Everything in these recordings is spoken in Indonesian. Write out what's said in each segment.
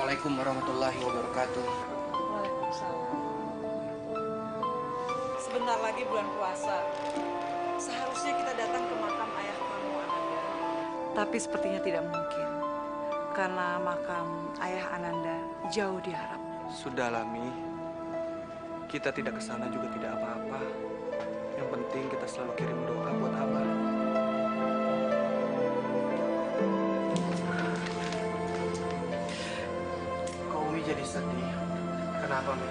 Assalamualaikum warahmatullahi wabarakatuh. Waalaikumsalam. Sebentar lagi bulan puasa. Seharusnya kita datang ke makam ayah kamu, Ananda. Tapi sepertinya tidak mungkin. Karena makam ayah Ananda jauh di Arab. Sudahlah, Mi. Kita tidak ke sana juga tidak apa-apa. Yang penting kita selalu kirim doa buat Abah. Kok Umi jadi sedih? Kenapa, Mi?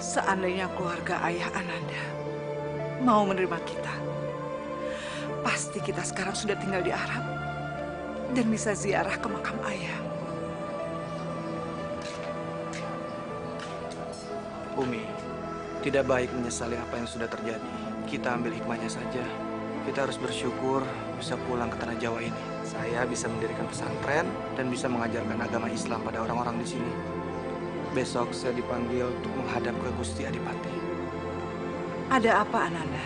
Seandainya keluarga ayah Ananda mau menerima kita, pasti kita sekarang sudah tinggal di Arab dan bisa ziarah ke makam ayah. Umi, tidak baik menyesali apa yang sudah terjadi. Kita ambil hikmahnya saja. Kita harus bersyukur bisa pulang ke tanah Jawa ini. Saya bisa mendirikan pesantren dan bisa mengajarkan agama Islam pada orang-orang di sini. Besok saya dipanggil untuk menghadap ke Gusti Adipati. Ada apa, Ananda?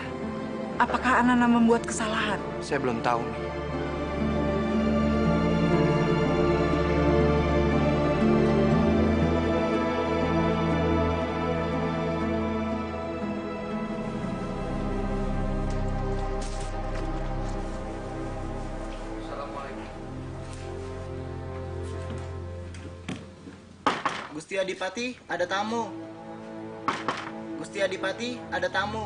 Apakah Ananda membuat kesalahan? Saya belum tahu, Mi. Gusti Adipati, ada tamu. Gusti Adipati, ada tamu.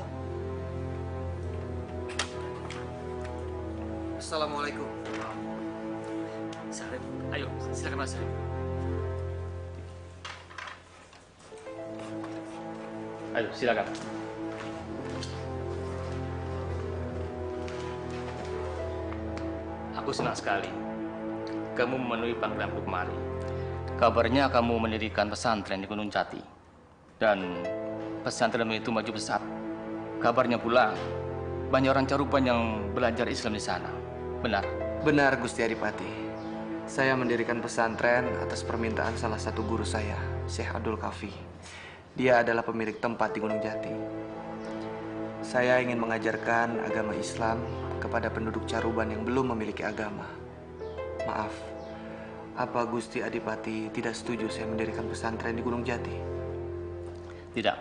Assalamualaikum. Sarip, ayo silakan Mas Sarip. Ayo silakan. Aku senang sekali kamu memenuhi panggilanku kemari. Kabarnya kamu mendirikan pesantren di Gunung Jati. Dan pesantrenmu itu maju pesat. Kabarnya pula banyak orang Caruban yang belajar Islam di sana. Benar? Benar, Gusti Adipati. Saya mendirikan pesantren atas permintaan salah satu guru saya, Syekh Abdul Kafi. Dia adalah pemilik tempat di Gunung Jati. Saya ingin mengajarkan agama Islam kepada penduduk Caruban yang belum memiliki agama. Maaf, apa Gusti Adipati tidak setuju saya mendirikan pesantren di Gunung Jati? Tidak.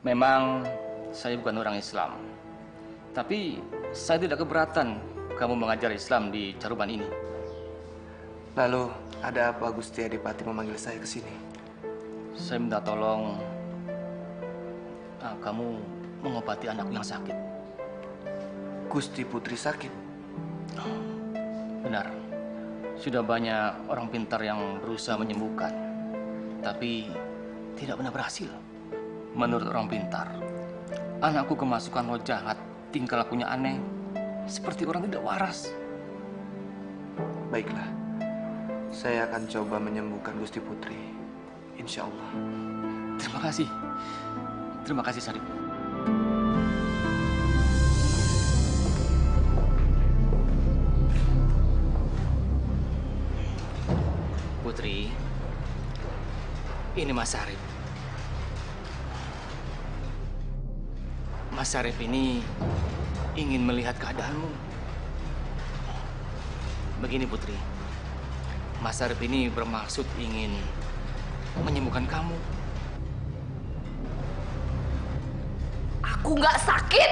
Memang saya bukan orang Islam. Tapi saya tidak keberatan kamu mengajar Islam di Caruban ini. Lalu, ada apa Gusti Adipati memanggil saya ke sini? Saya minta tolong kamu mengobati anakku yang sakit. Gusti Putri sakit? Benar. Sudah banyak orang pintar yang berusaha menyembuhkan. Tapi tidak pernah berhasil. Menurut orang pintar, anakku kemasukan roh jahat, tingkah lakunya aneh, seperti orang tidak waras. Baiklah, saya akan coba menyembuhkan Gusti Putri. Insya Allah. Terima kasih. Terima kasih, Sarip. Putri, ini Mas Sarip. Mas Sarip ini ingin melihat keadaanmu. Begini Putri, Mas Sarip ini bermaksud ingin menyembuhkan kamu. Aku nggak sakit.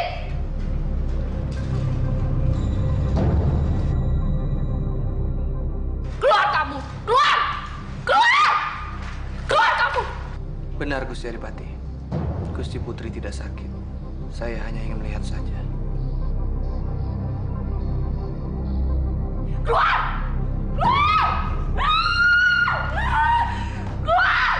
Keluar kamu, keluar, keluar, keluar kamu. Benar Gusti Adipati. Gusti Putri tidak sakit. Saya hanya ingin melihat saja. Keluar, keluar, keluar,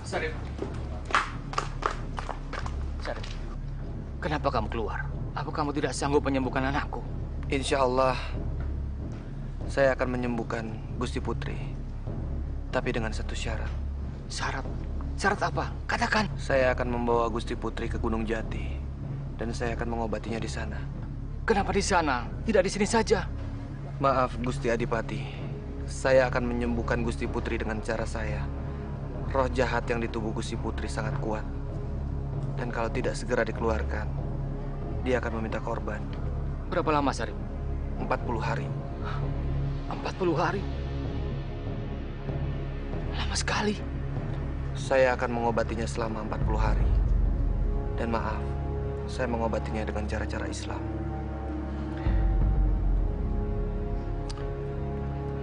Sarip. Sarip, kenapa kamu keluar? Apa kamu tidak sanggup menyembuhkan anakku? Insya Allah, saya akan menyembuhkan Gusti Putri. Tapi dengan satu syarat. Syarat? Syarat apa? Katakan. Saya akan membawa Gusti Putri ke Gunung Jati. Dan saya akan mengobatinya di sana. Kenapa di sana? Tidak di sini saja. Maaf Gusti Adipati. Saya akan menyembuhkan Gusti Putri dengan cara saya. Roh jahat yang di tubuh Gusti Putri sangat kuat. Dan kalau tidak segera dikeluarkan, dia akan meminta korban. Berapa lama, Syarif? 40 hari. 40 hari? Lama sekali. Saya akan mengobatinya selama 40 hari. Dan maaf, saya mengobatinya dengan cara-cara Islam.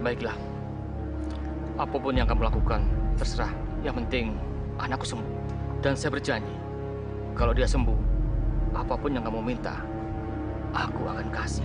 Baiklah. Apapun yang kamu lakukan, terserah. Yang penting anakku sembuh. Dan saya berjanji, kalau dia sembuh, apapun yang kamu minta, aku akan kasih.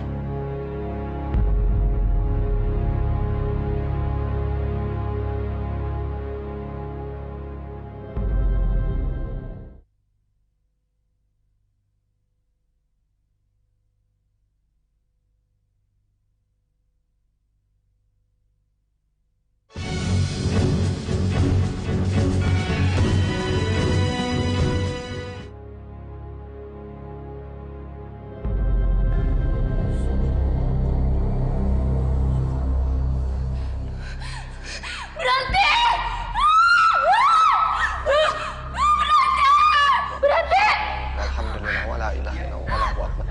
Berhenti! Berhenti! Alhamdulillah, wala ilaha illallah, wallahu akbar.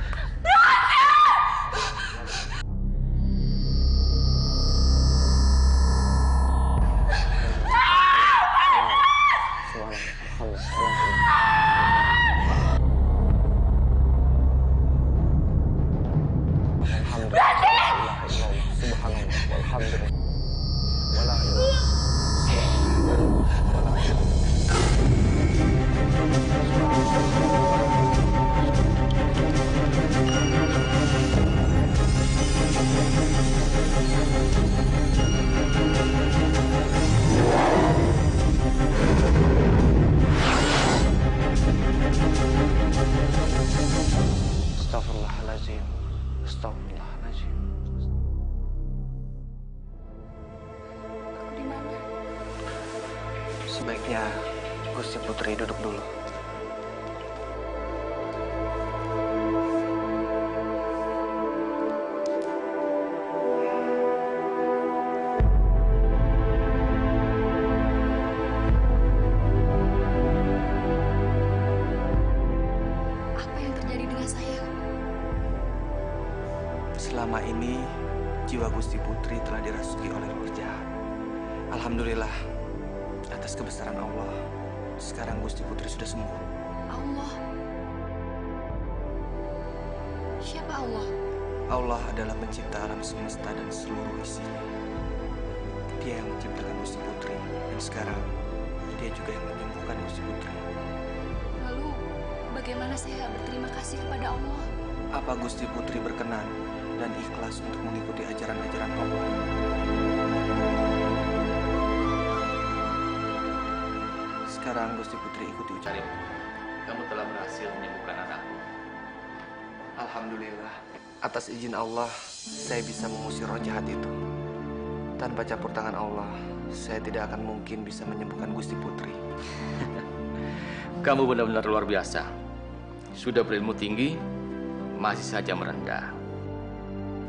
Astagfirullahaladzim. Astagfirullahaladzim. Aku di mana? Sebaiknya Gusti Putri duduk dulu. Apa yang terjadi dengan saya? Selama ini, jiwa Gusti Putri telah dirasuki oleh roh jahat. Alhamdulillah, atas kebesaran Allah, sekarang Gusti Putri sudah sembuh. Allah. Siapa Allah? Allah adalah pencipta alam semesta dan seluruh isinya. Dia yang menciptakan Gusti Putri, dan sekarang dia juga yang menyembuhkan Gusti Putri. Lalu, bagaimana saya berterima kasih kepada Allah? Apa Gusti Putri berkenan dan ikhlas untuk mengikuti ajaran-ajaran Allah? Sekarang Gusti Putri ikuti ucapan. Syarif, kamu telah berhasil menyembuhkan anakku. Alhamdulillah, atas izin Allah, saya bisa mengusir roh jahat itu. Tanpa campur tangan Allah, saya tidak akan mungkin bisa menyembuhkan Gusti Putri. Kamu benar-benar luar biasa. Sudah berilmu tinggi, masih saja merendah.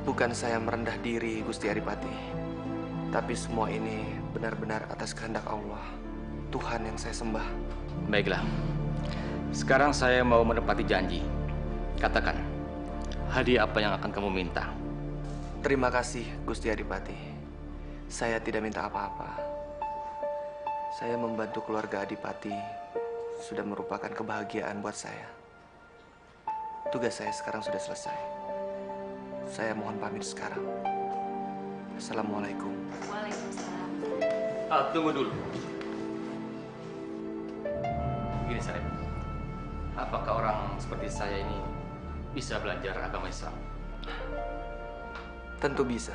Bukan saya merendah diri, Gusti Adipati. Tapi semua ini benar-benar atas kehendak Allah, Tuhan yang saya sembah. Baiklah, sekarang saya mau menepati janji. Katakan, hadiah apa yang akan kamu minta? Terima kasih, Gusti Adipati. Saya tidak minta apa-apa. Saya membantu keluarga Adipati sudah merupakan kebahagiaan buat saya. Tugas saya sekarang sudah selesai. Saya mohon pamit sekarang. Assalamualaikum. Waalaikumsalam. Tunggu dulu. Gini, Syarif. Apakah orang seperti saya ini bisa belajar agama Islam? Tentu bisa.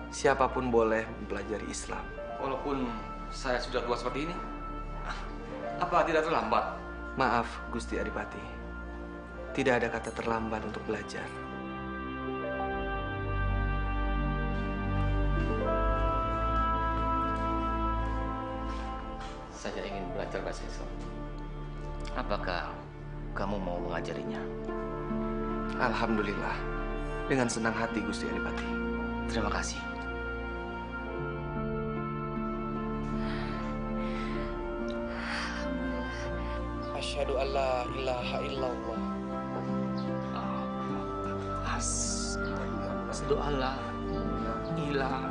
Siapapun boleh mempelajari Islam. Walaupun saya sudah tua seperti ini, apa tidak terlambat? Maaf, Gusti Adipati. Tidak ada kata terlambat untuk belajar. Saya ingin belajar bahasa Islam. Apakah kamu mau mengajarinya? Alhamdulillah. Dengan senang hati, Gusti Adipati. Terima kasih. Asyhadu an la ilaha illallah. Asyhadu alla ilaha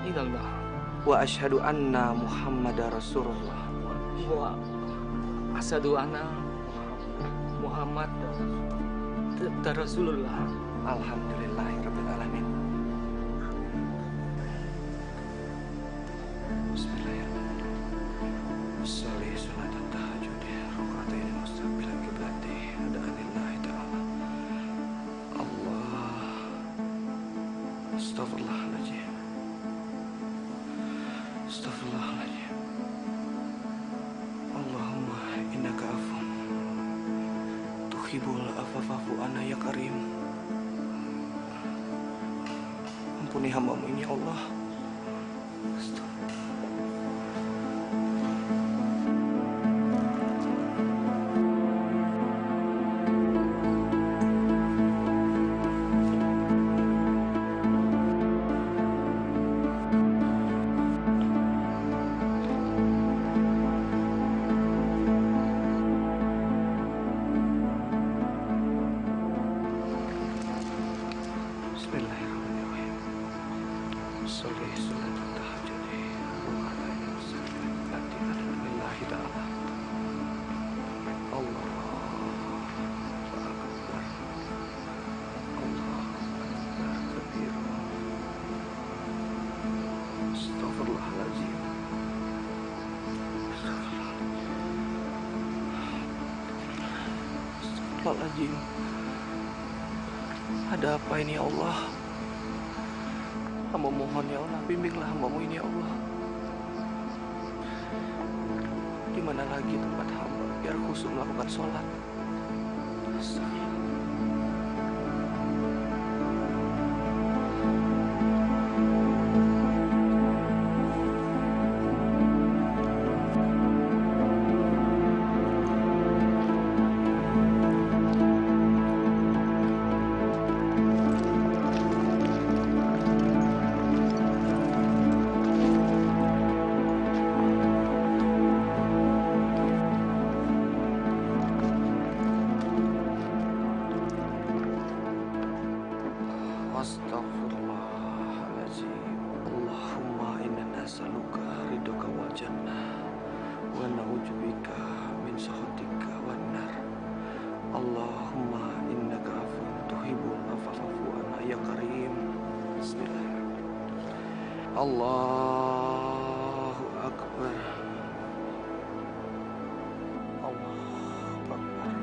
illallah Wa asyhadu anna Muhammadar Rasulullah. wa asyhadu anna Muhammad Rasulullah. Alhamdulillahirabbil alamin. Bismillahirrahmanirrahim. Sholli sholatan tahajjud rakaatain mustaqbilan qiblati adanillahi ta'ala. Allah. Astagfirullahaladzim. Astagfirullahaladzim. Allahumma innaka afun tuhibbul afwa fa'fu anna ya karim. Ampuni hamba-Mu ini ya Allah. Bismillahirrahmanirrahim. Sholli sholatan tahajjud rakaatain mustaqbilan qiblati adanillahi ta'ala. Allah akbar. Allah akbar kabira. Astagfirullahaladzim. Astagfirullahaladzim. Ada apa ini ya Allah? Hamba mohon ya Allah, bimbinglah hamba-Mu ini ya Allah. Di mana lagi tempat hamba biar khusyuk melakukan sholat? Astagfirullah. Astaghfirullahaladzim. Allahumma inna nas'aluka ridhoka wal jannah wa na'udzubika min sakhatika wan nar. Allahumma innaka afuwwun tuhibbul afwa fa'fu anna ya karim. Bismillahirrahmanirrahim. Allahu akbar. Allahu akbar.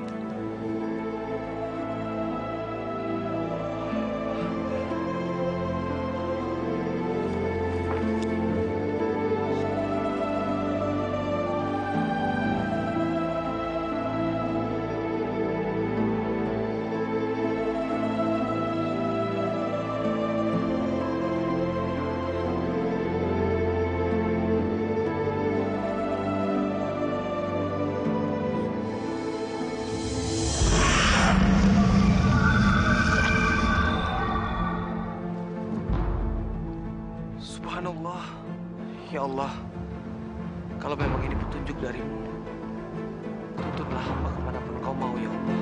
Subhanallah. Ya Allah, kalau memang ini petunjuk dari-Mu, tuntunlah hamba kemanapun Kau mau ya Allah.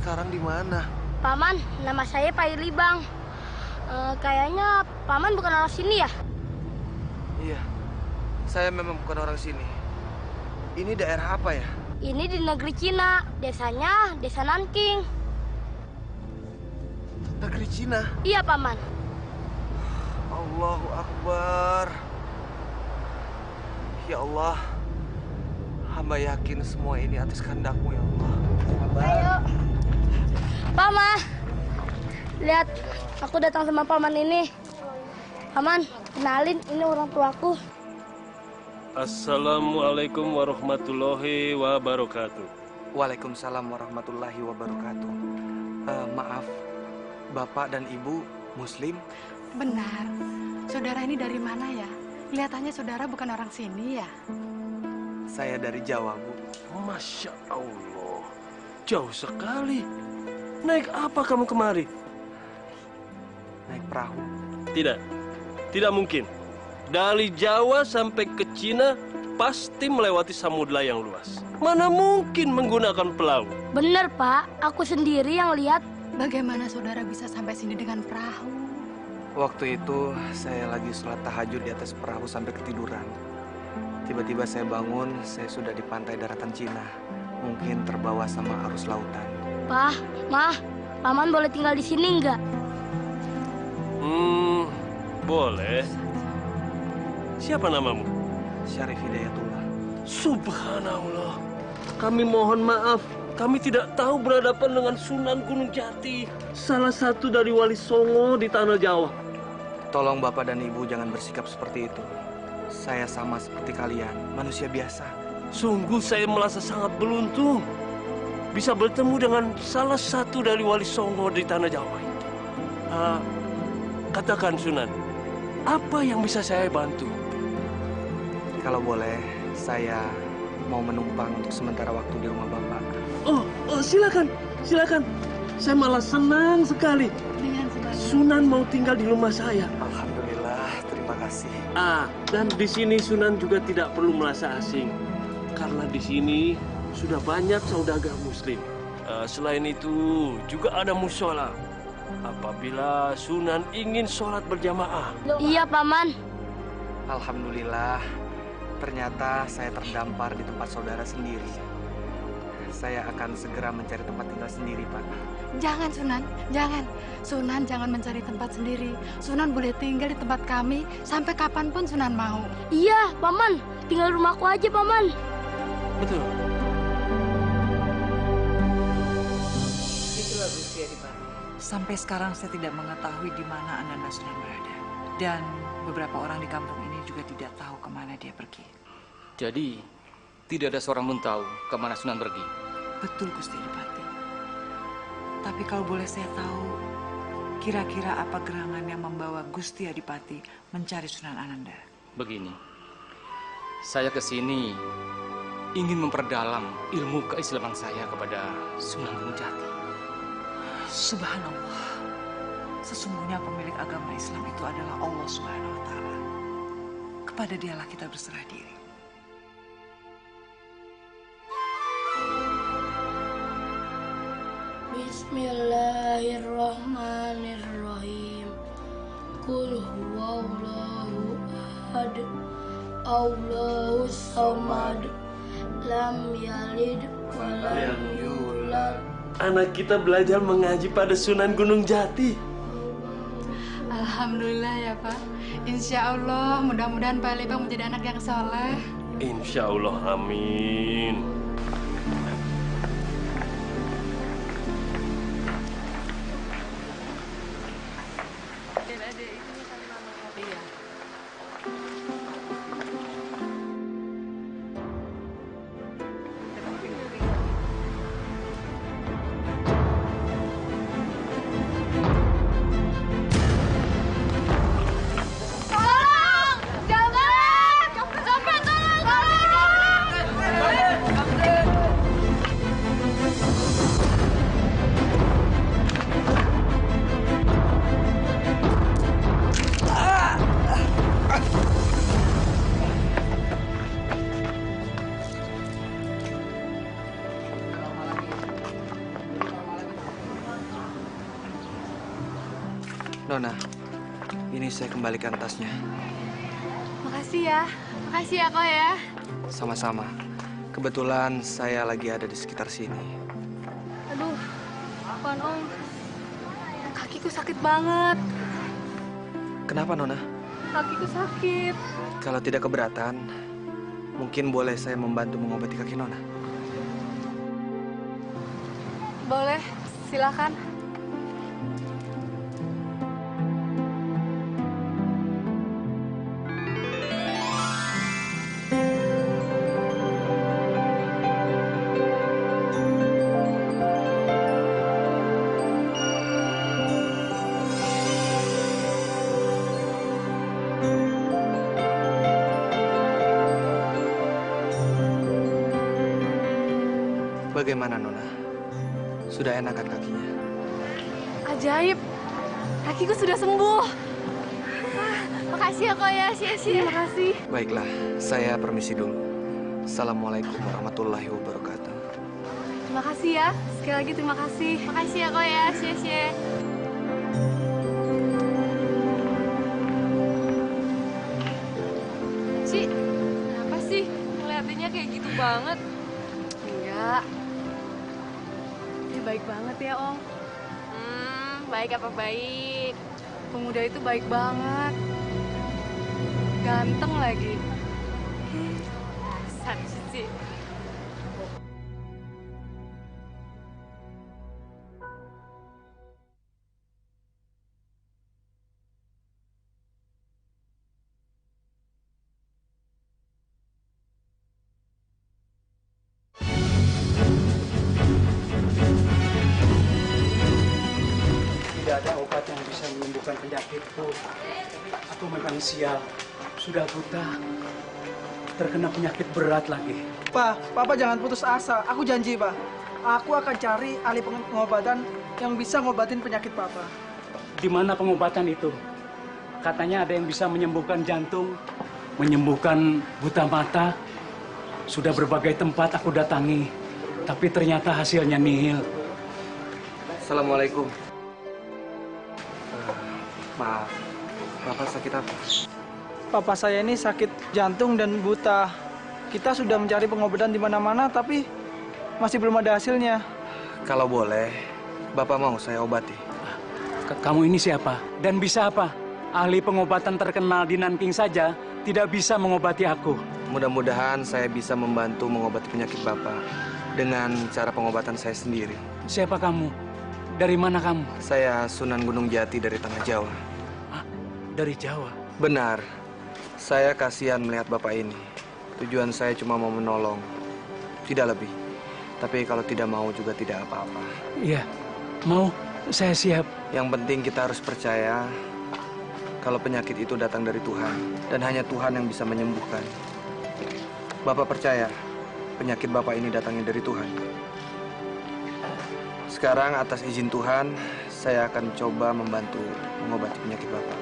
sekarang di mana? Paman, nama saya Pak Irli, Bang. Kayaknya Paman bukan orang sini ya? Iya, saya memang bukan orang sini. Ini daerah apa ya? Ini di negeri Cina, desanya Desa Nanking. Negeri Cina? Iya, Paman. Allahu Akbar. Ya Allah, hamba yakin semua ini atas kehendak-Mu ya Allah. Ayo. Paman, lihat aku datang sama Paman ini. Paman, kenalin ini orang tuaku. Assalamualaikum warahmatullahi wabarakatuh. Waalaikumsalam warahmatullahi wabarakatuh. Maaf, Bapak dan Ibu Muslim? Benar. Saudara ini dari mana ya? Kelihatannya saudara bukan orang sini ya? Saya dari Jawa, Bu. Masya Allah, jauh sekali. Naik apa kamu kemari? Naik perahu. Tidak mungkin. Dari Jawa sampai ke Cina pasti melewati samudra yang luas. Mana mungkin menggunakan perahu? Bener, Pak. Aku sendiri yang lihat. Bagaimana saudara bisa sampai sini dengan perahu? Waktu itu saya lagi sholat tahajud di atas perahu sampai ketiduran. Tiba-tiba saya bangun, saya sudah di pantai daratan Cina. Mungkin terbawa sama arus lautan. Pak, Mah, Paman boleh tinggal di sini nggak? Boleh. Siapa namamu? Syarif Hidayatullah. Subhanallah. Kami mohon maaf. Kami tidak tahu berhadapan dengan Sunan Gunung Jati, salah satu dari Wali Songo di Tanah Jawa. Tolong Bapak dan Ibu jangan bersikap seperti itu. Saya sama seperti kalian, manusia biasa. Sungguh saya merasa sangat beruntung bisa bertemu dengan salah satu dari Wali Songo di Tanah Jawa. Katakan Sunan, apa yang bisa saya bantu? Kalau boleh, saya mau menumpang untuk sementara waktu di rumah Bapak. Oh, silakan. Saya malah senang sekali. Dengan senang. Sunan mau tinggal di rumah saya. Alhamdulillah, terima kasih. Dan di sini Sunan juga tidak perlu merasa asing. Karena di sini sudah banyak saudagar Muslim. Selain itu, juga ada musola. Apabila Sunan ingin sholat berjamaah. Iya, Paman. Alhamdulillah, ternyata saya terdampar di tempat saudara sendiri. Saya akan segera mencari tempat tinggal sendiri, Pak. Jangan, Sunan. Jangan. Sunan jangan mencari tempat sendiri. Sunan boleh tinggal di tempat kami sampai kapanpun Sunan mau. Iya, Paman. Tinggal rumahku aja, Paman. Betul. Itulah Gusti Adipati. Sampai sekarang saya tidak mengetahui di mana Ananda Sunan berada. Dan beberapa orang di kampung ini juga tidak tahu kemana dia pergi. Jadi, tidak ada seorang pun tahu kemana Sunan pergi. Betul, Gusti Adipati. Tapi kalau boleh saya tahu, kira-kira apa gerangan yang membawa Gusti Adipati mencari Sunan Ananda? Begini, saya ke sini ingin memperdalam ilmu keislaman saya kepada Sunan Gunung Jati. Subhanallah. Sesungguhnya pemilik agama Islam itu adalah Allah Subhanahu wa Ta'ala. Kepada Dialah kita berserah diri. Bismillahirrahmanirrahim. Qul huwallahu ahad. Allahus samad. Lam yalid wa lam yulad. Anak kita belajar mengaji pada Sunan Gunung Jati. Alhamdulillah ya, Pak. Insya Allah mudah-mudahan Pak Libang menjadi anak yang soleh. Insya Allah, amin. Nona, ini saya kembalikan tasnya. Makasih ya. Makasih ya, Ko ya. Sama-sama. Kebetulan saya lagi ada di sekitar sini. Aduh, Pan Om. Kakiku sakit banget. Kenapa, Nona? Kakiku sakit. Kalau tidak keberatan, mungkin boleh saya membantu mengobati kaki Nona. Boleh, silakan. Bagaimana, Nona? Sudah enak kan kakinya? Ajaib. Kakiku sudah sembuh. Makasih ya, Ko ya. Sia-sia. Makasih. Baiklah, saya permisi dulu. Assalamualaikum warahmatullahi wabarakatuh. Terima kasih ya. Sekali lagi terima kasih. Makasih ya, Ko ya. Sia-sia. Ci, kenapa sih ngeliatinnya kayak gitu banget? Enggak. Dia baik banget ya, Om. Baik apa baik? Pemuda itu baik banget. Ganteng lagi. Dasar Cici. Tidak ada obat yang bisa menyembuhkan penyakitku. Aku memang sial. Sudah buta. Terkena penyakit berat lagi. Pak, Papa jangan putus asa. Aku janji, Pak. Aku akan cari ahli pengobatan yang bisa ngobatin penyakit Papa. Di mana pengobatan itu? Katanya ada yang bisa menyembuhkan jantung, menyembuhkan buta mata. Sudah berbagai tempat aku datangi, tapi ternyata hasilnya nihil. Assalamualaikum. Maaf, Bapak sakit apa? Papa saya ini sakit jantung dan buta. Kita sudah mencari pengobatan di mana-mana, tapi masih belum ada hasilnya. Kalau boleh, Bapak mau saya obati. Kamu ini siapa? Dan bisa apa? Ahli pengobatan terkenal di Nanking saja tidak bisa mengobati aku. Mudah-mudahan saya bisa membantu mengobati penyakit Bapak dengan cara pengobatan saya sendiri. Siapa kamu? Dari mana kamu? Saya Sunan Gunung Jati dari Tanah Jawa. Hah? Dari Jawa? Benar. Saya kasihan melihat Bapak ini. Tujuan saya cuma mau menolong. Tidak lebih. Tapi kalau tidak mau juga tidak apa-apa. Iya, mau. Saya siap. Yang penting kita harus percaya kalau penyakit itu datang dari Tuhan. Dan hanya Tuhan yang bisa menyembuhkan. Bapak percaya penyakit Bapak ini datangnya dari Tuhan. Sekarang atas izin Tuhan, saya akan coba membantu mengobati penyakit Bapak.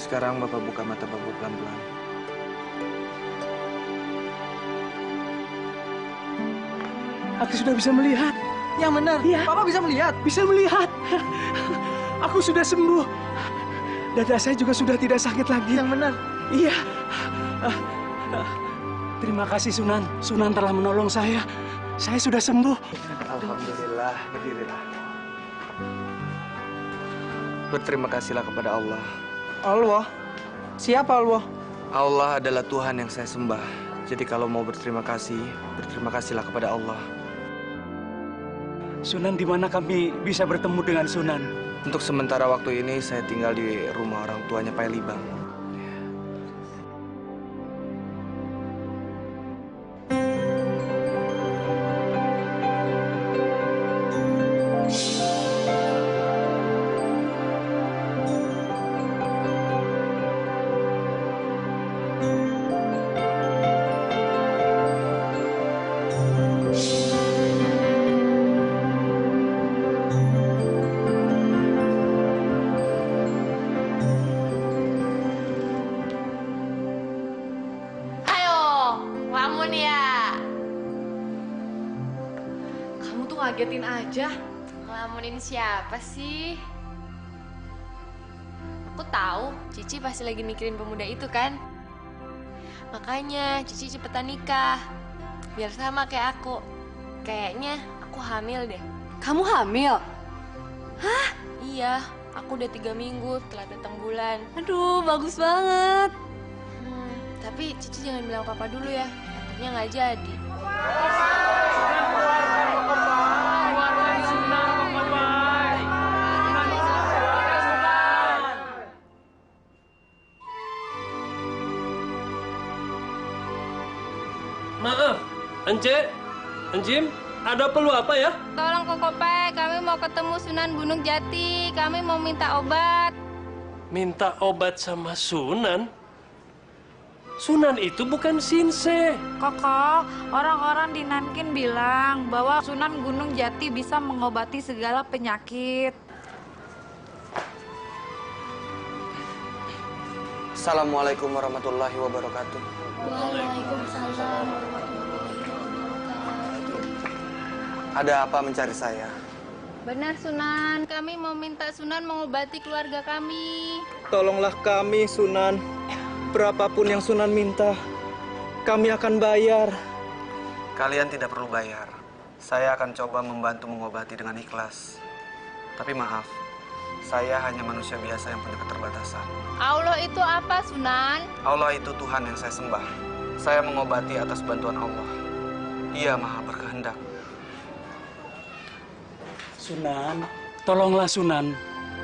Sekarang Bapak buka mata Bapak pelan-pelan. Aku sudah bisa melihat. Yang benar, Iya. Papa bisa melihat. Bisa melihat. Aku sudah sembuh. Dada saya juga sudah tidak sakit lagi. Yang benar. Iya. Terima kasih Sunan. Sunan telah menolong saya. Saya sudah sembuh. Alhamdulillah, berdirilah. Berterima kasihlah kepada Allah. Allah? Siapa Allah? Allah adalah Tuhan yang saya sembah. Jadi kalau mau berterima kasihlah kepada Allah. Sunan, di mana kami bisa bertemu dengan Sunan? Untuk sementara waktu ini saya tinggal di rumah orang tuanya Pai Libang. ngagetin aja. Ngelamunin siapa sih? Aku tahu, Cici pasti lagi mikirin pemuda itu kan? Makanya Cici cepetan nikah. Biar sama kayak aku. Kayaknya aku hamil deh. Kamu hamil? Hah? Iya, aku udah 3 minggu telah datang bulan. Aduh, bagus banget. Tapi Cici jangan bilang papa dulu ya. Takutnya nggak jadi. Maaf, Encim, ada perlu apa ya? Tolong Kokope, kami mau ketemu Sunan Gunung Jati. Kami mau minta obat. Minta obat sama Sunan? Sunan itu bukan Sinse. Koko, orang-orang di Nankin bilang bahwa Sunan Gunung Jati bisa mengobati segala penyakit. Assalamualaikum warahmatullahi wabarakatuh. Waalaikumsalam. Ada apa mencari saya? Benar Sunan, kami mau minta Sunan mengobati keluarga kami. Tolonglah kami, Sunan. Berapapun yang Sunan minta, kami akan bayar. Kalian tidak perlu bayar. Saya akan coba membantu mengobati dengan ikhlas. Tapi maaf, saya hanya manusia biasa yang punya keterbatasan. Allah itu apa Sunan? Allah itu Tuhan yang saya sembah. Saya mengobati atas bantuan Allah. Dia maha berkehendak. Sunan, tolonglah Sunan.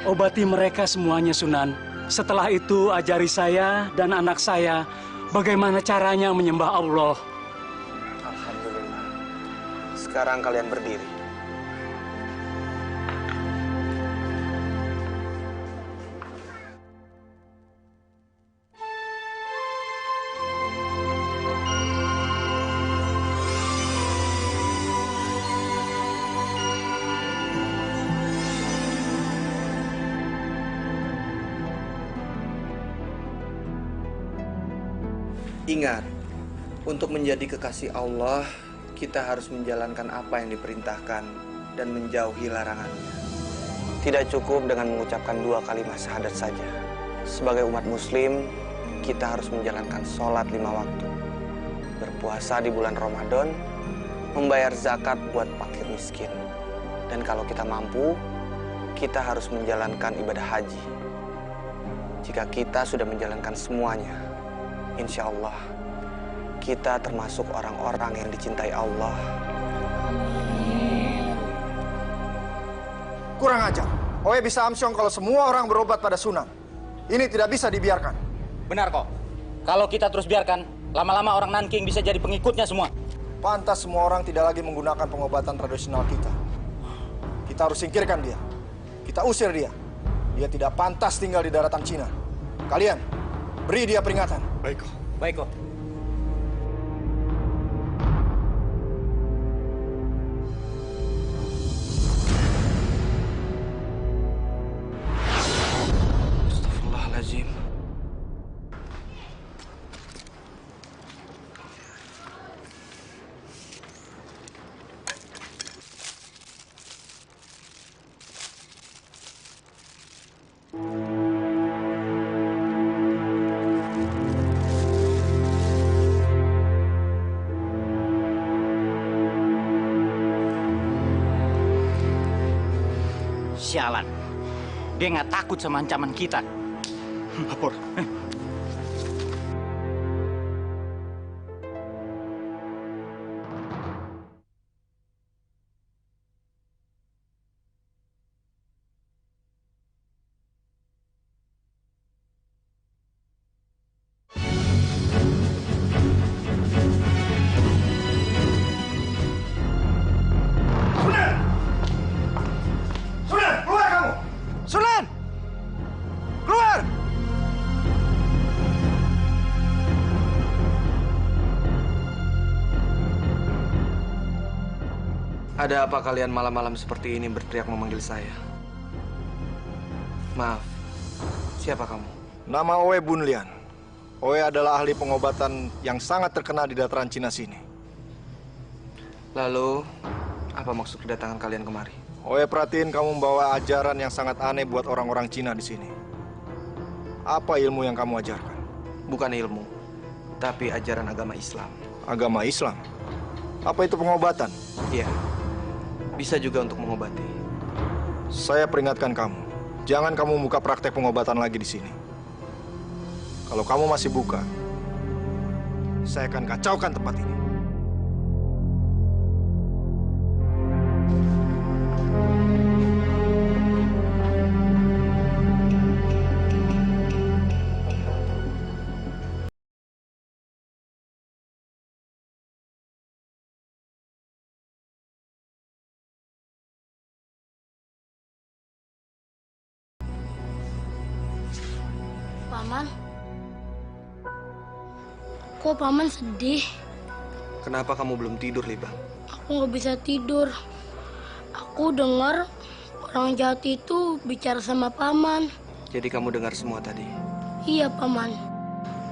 Obati mereka semuanya Sunan. Setelah itu ajari saya dan anak saya bagaimana caranya menyembah Allah. Alhamdulillah. Sekarang kalian berdiri. Ingat, untuk menjadi kekasih Allah, kita harus menjalankan apa yang diperintahkan dan menjauhi larangannya. Tidak cukup dengan mengucapkan 2 kalimat syahadat saja. Sebagai umat muslim, kita harus menjalankan sholat 5 waktu, berpuasa di bulan Ramadan, membayar zakat buat fakir miskin. Dan kalau kita mampu, kita harus menjalankan ibadah haji. Jika kita sudah menjalankan semuanya, insya Allah, kita termasuk orang-orang yang dicintai Allah. Kurang ajar. Oe bisa amsyong kalau semua orang berobat pada Sunan. Ini tidak bisa dibiarkan. Benar kok. Kalau kita terus biarkan, lama-lama orang Nanking bisa jadi pengikutnya semua. Pantas semua orang tidak lagi menggunakan pengobatan tradisional kita. Kita harus singkirkan dia. Kita usir dia. Dia tidak pantas tinggal di daratan Cina. Kalian, beri dia peringatan. Baik kok. Baik kok. Astagfirullahaladzim. Sialan. Dia nggak takut sama ancaman kita. Lapor. Ada apa kalian malam-malam seperti ini berteriak memanggil saya? Maaf, siapa kamu? Nama Oe Bunlian. Oe adalah ahli pengobatan yang sangat terkenal di dataran Cina sini. Lalu, Apa maksud kedatangan kalian kemari? Oe perhatiin kamu membawa ajaran yang sangat aneh buat orang-orang Cina di sini. Apa ilmu yang kamu ajarkan? Bukan ilmu, tapi ajaran agama Islam. Agama Islam? Apa itu pengobatan? Iya, bisa juga untuk mengobati. Saya peringatkan kamu, jangan kamu buka praktek pengobatan lagi di sini. Kalau kamu masih buka, saya akan kacaukan tempat ini. Paman, kok Paman sedih? Kenapa kamu belum tidur, Libang? Aku nggak bisa tidur. Aku dengar orang jahat itu bicara sama Paman. Jadi kamu dengar semua tadi? Iya, Paman.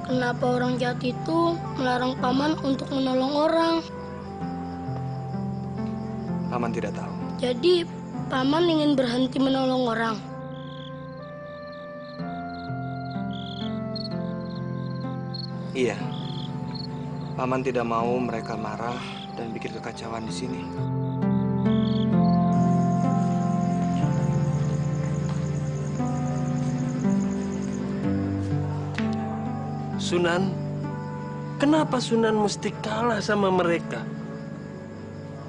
Kenapa orang jahat itu melarang Paman untuk menolong orang? Paman tidak tahu. Jadi, Paman ingin berhenti menolong orang. Iya. Paman tidak mau mereka marah dan bikin kekacauan di sini. Sunan, kenapa Sunan mesti kalah sama mereka?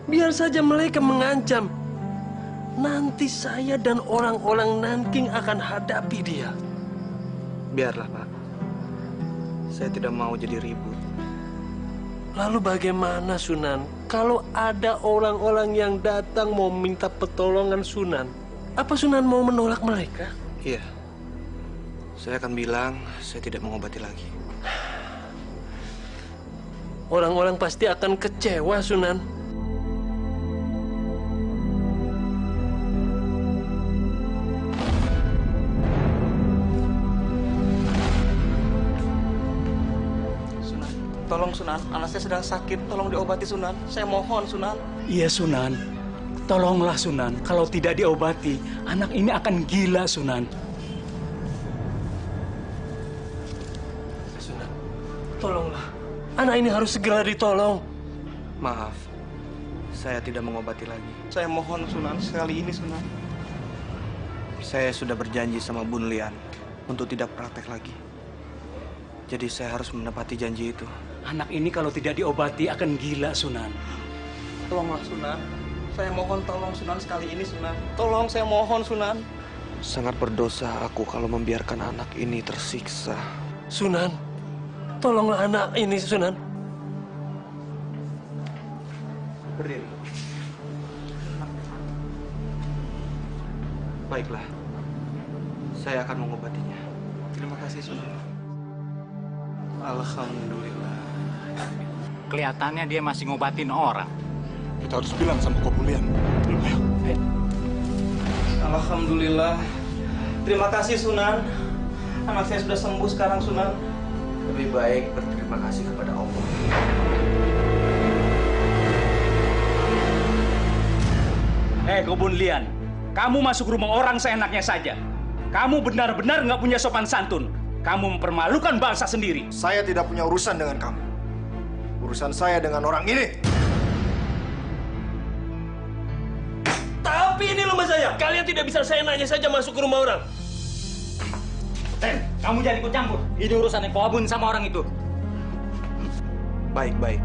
Biar saja mereka mengancam. Nanti saya dan orang-orang Nanking akan hadapi dia. Biarlah, Pak. Saya tidak mau jadi ribut. Lalu bagaimana, Sunan? Kalau ada orang-orang yang datang mau minta pertolongan Sunan, apa Sunan mau menolak mereka? Iya. Saya akan bilang saya tidak mengobati lagi. Orang-orang pasti akan kecewa, Sunan. Tolong Sunan, anak saya sedang sakit. Tolong diobati Sunan. Saya mohon Sunan. Iya Sunan, tolonglah Sunan. Kalau tidak diobati, anak ini akan gila Sunan. Sunan, tolonglah. Anak ini harus segera ditolong. Maaf, saya tidak mengobati lagi. Saya mohon Sunan, sekali ini Sunan. Saya sudah berjanji sama Bun Lian untuk tidak praktek lagi. Jadi saya harus menepati janji itu. Anak ini kalau tidak diobati akan gila Sunan. Tolonglah Sunan. Saya mohon tolong Sunan sekali ini Sunan. Tolong saya mohon Sunan. Sangat berdosa aku kalau membiarkan anak ini tersiksa. Sunan, tolonglah anak ini Sunan. Berdiri. Baiklah. Saya akan mengobatinya. Terima kasih Sunan. Alhamdulillah. Kelihatannya dia masih ngobatin orang. Kita harus bilang sama Kobulian. Ayo. Alhamdulillah. Terima kasih Sunan. Anak saya sudah sembuh sekarang Sunan. Lebih baik berterima kasih kepada Allah. Kobun Lian, kamu masuk rumah orang seenaknya saja. Kamu benar-benar nggak punya sopan santun. Kamu mempermalukan bangsa sendiri. Saya tidak punya urusan dengan kamu. Urusan saya dengan orang ini. Tapi ini rumah saya. Kalian tidak bisa seenaknya saja masuk ke rumah orang. Ten, kamu jangan ikut campur. Ini urusannya Kobun sama orang itu. Baik.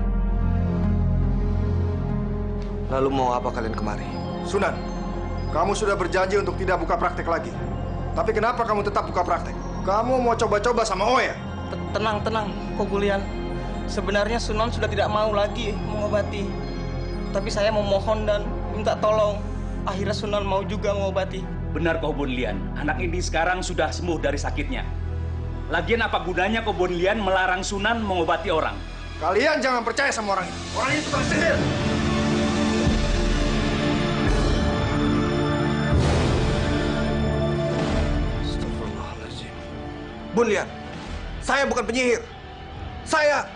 Lalu mau apa kalian kemari? Sunan, kamu sudah berjanji untuk tidak buka praktek lagi. Tapi kenapa kamu tetap buka praktek? Kamu mau coba-coba sama Oya? Tenang, Kobulian. Sebenarnya Sunan sudah tidak mau lagi mengobati. Tapi saya memohon dan minta tolong. Akhirnya Sunan mau juga mengobati. Benar Kobun Lian, anak ini sekarang sudah sembuh dari sakitnya. Lagian apa gunanya Kobun Lian melarang Sunan mengobati orang? Kalian jangan percaya sama orang itu. Orang itu tukang sihir. Bun Lian, saya bukan penyihir. Saya...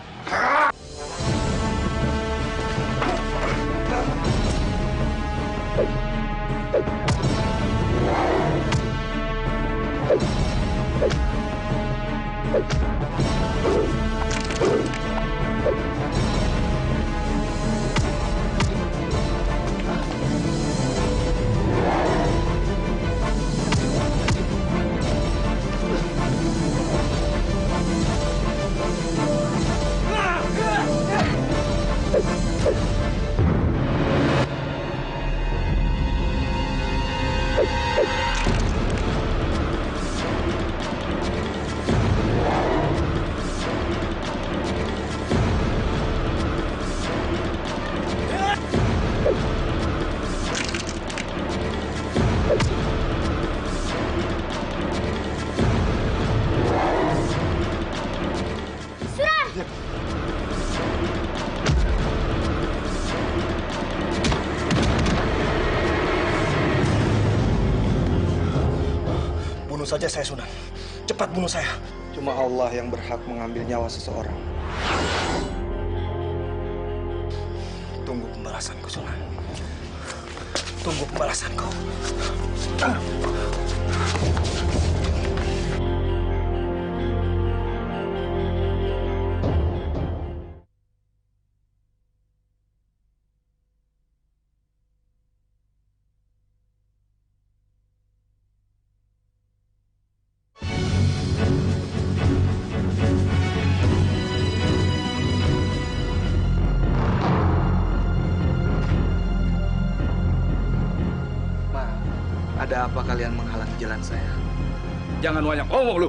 Bunuh saja saya, Sunan. Cepat bunuh saya. Cuma Allah yang berhak mengambil nyawa seseorang. Tunggu pembalasanku, Sunan. Tunggu pembalasanku. Ada apa kalian menghalangi jalan saya? Jangan banyak ngomong lu.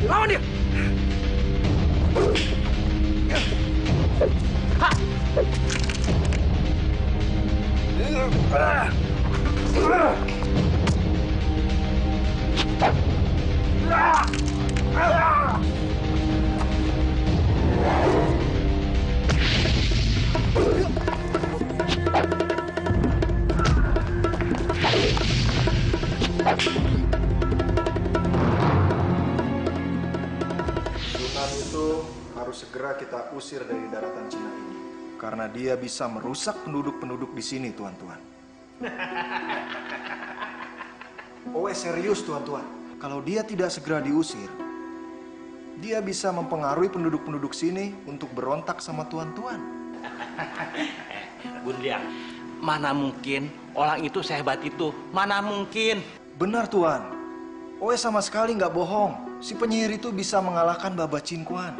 Lawan dia! Sunan itu harus segera kita usir dari daratan Cina ini. Karena dia bisa merusak penduduk-penduduk di sini, tuan-tuan. Serius, tuan-tuan. Kalau dia tidak segera diusir, dia bisa mempengaruhi penduduk-penduduk sini untuk berontak sama tuan-tuan. Gundiang, mana mungkin orang itu sehebat itu? Mana mungkin? Benar, Tuan. sama sekali nggak bohong. Si penyihir itu bisa mengalahkan Baba Cinquan.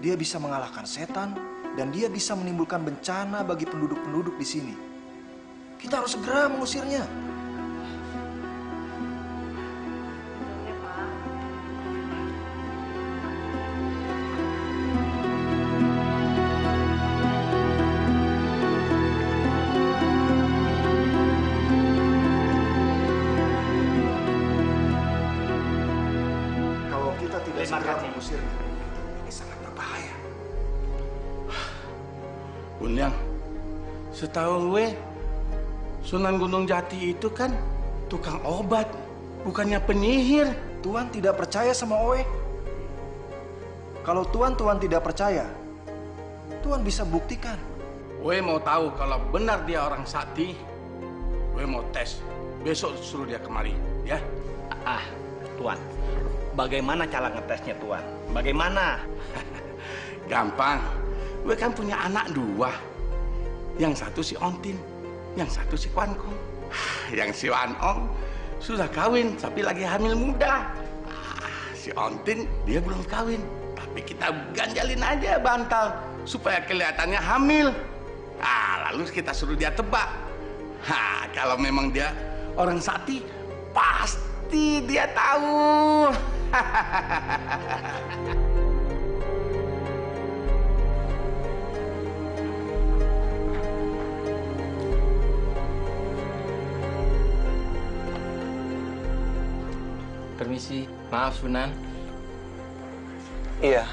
Dia bisa mengalahkan setan dan dia bisa menimbulkan bencana bagi penduduk-penduduk di sini. Kita harus segera mengusirnya. Segera mengusirnya. Ini sangat berbahaya. Gundiang, setahu gue, Sunan Gunung Jati itu kan tukang obat, bukannya penyihir. Tuan tidak percaya sama Oe? Kalau Tuan tidak percaya, Tuan bisa buktikan. Gue mau tahu kalau benar dia orang sakti. Gue mau tes. Besok suruh dia kemari, ya? Tuan. Bagaimana cara ngetesnya, Tuan? Bagaimana? Gampang. Gue kan punya anak dua. Yang satu si Ontin, yang satu si Kuankong. Yang si Wanong sudah kawin, tapi lagi hamil muda. Si Ontin dia belum kawin, tapi kita ganjalin aja bantal supaya kelihatannya hamil. Lalu kita suruh dia tebak. Kalau memang dia orang sakti, pasti dia tahu. Permisi, maaf Sunan. Iya,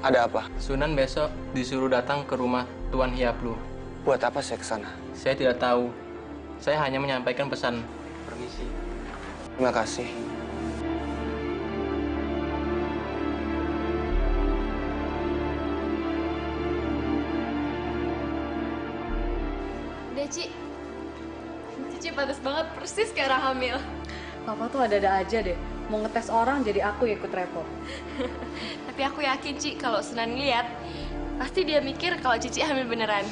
ada apa? Sunan besok disuruh datang ke rumah Tuan Hiaplu. Buat apa saya ke sana? Saya tidak tahu. Saya hanya menyampaikan pesan. Permisi. Terima kasih. Cici pantas banget, persis kayak orang hamil. Papa tuh ada-ada aja deh. Mau ngetes orang jadi aku yang ikut repot. Tapi aku yakin, Ci, kalau Sunan ngeliat, pasti dia mikir kalau Cici hamil beneran.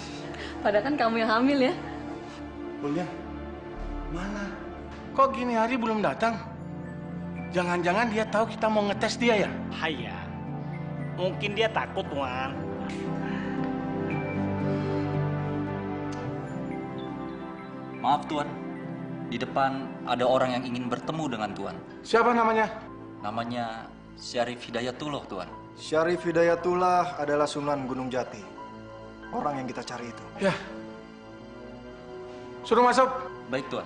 Padahal kan kamu yang hamil ya. Bunda, mana? Kok gini hari belum datang? Jangan-jangan dia tahu kita mau ngetes dia ya? Haya, mungkin dia takut, Tuan. Maaf Tuan, di depan ada orang yang ingin bertemu dengan Tuan. Siapa namanya? Namanya Syarif Hidayatullah, Tuan. Syarif Hidayatullah adalah Sunan Gunung Jati. Orang yang kita cari itu. Ya. Suruh masuk. Baik, Tuan.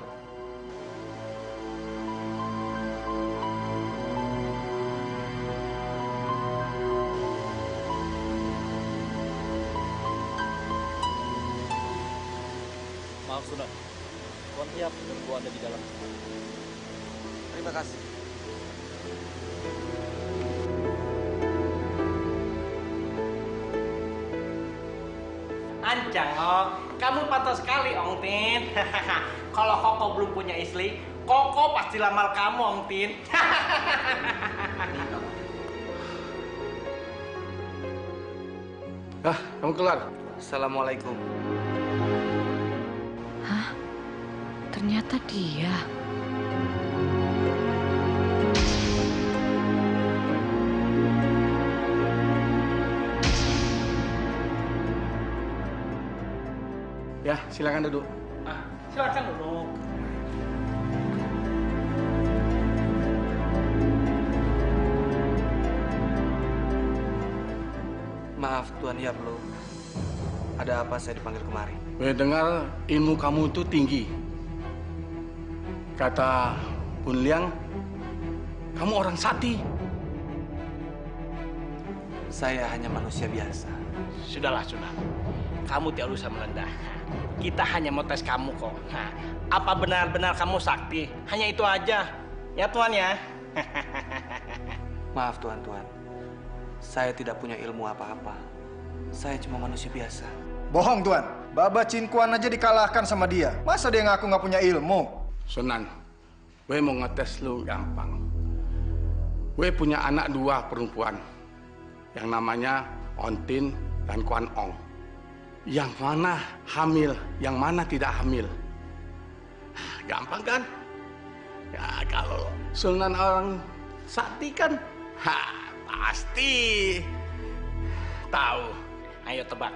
Maaf Maaf Sunan, Tuan Tiap menunggu Anda di dalam. Terima kasih. Ancang, oh, kamu patah sekali, Ong Tin. Kalau Koko belum punya istri, Koko pasti lamar kamu, Ong Tin. Kamu keluar. Assalamualaikum. Hah? Ternyata dia. Ya, silakan duduk. Silakan duduk. Maaf Tuan Yaplo, ada apa saya dipanggil kemari? Gue dengar ilmu kamu itu tinggi. Kata Bun Liang, kamu orang sakti. Saya hanya manusia biasa. Sudahlah, Sunan. Kamu tidak usah merendah. Kita hanya mau tes kamu kok. Nah, apa benar-benar kamu sakti? Hanya itu aja. Ya Tuan ya. Maaf Tuan. Saya tidak punya ilmu apa-apa. Saya cuma manusia biasa. Bohong, Tuan. Baba Cinkuan aja dikalahkan sama dia. Masa dia ngaku nggak punya ilmu? Sunan, gue mau ngetes lu gampang. Gue punya anak 2 perempuan. Yang namanya Ontin dan Kuan Ong. Yang mana hamil, yang mana tidak hamil. Gampang kan? Ya kalau Sunan orang sakti kan, pasti tahu. Ayo tebak.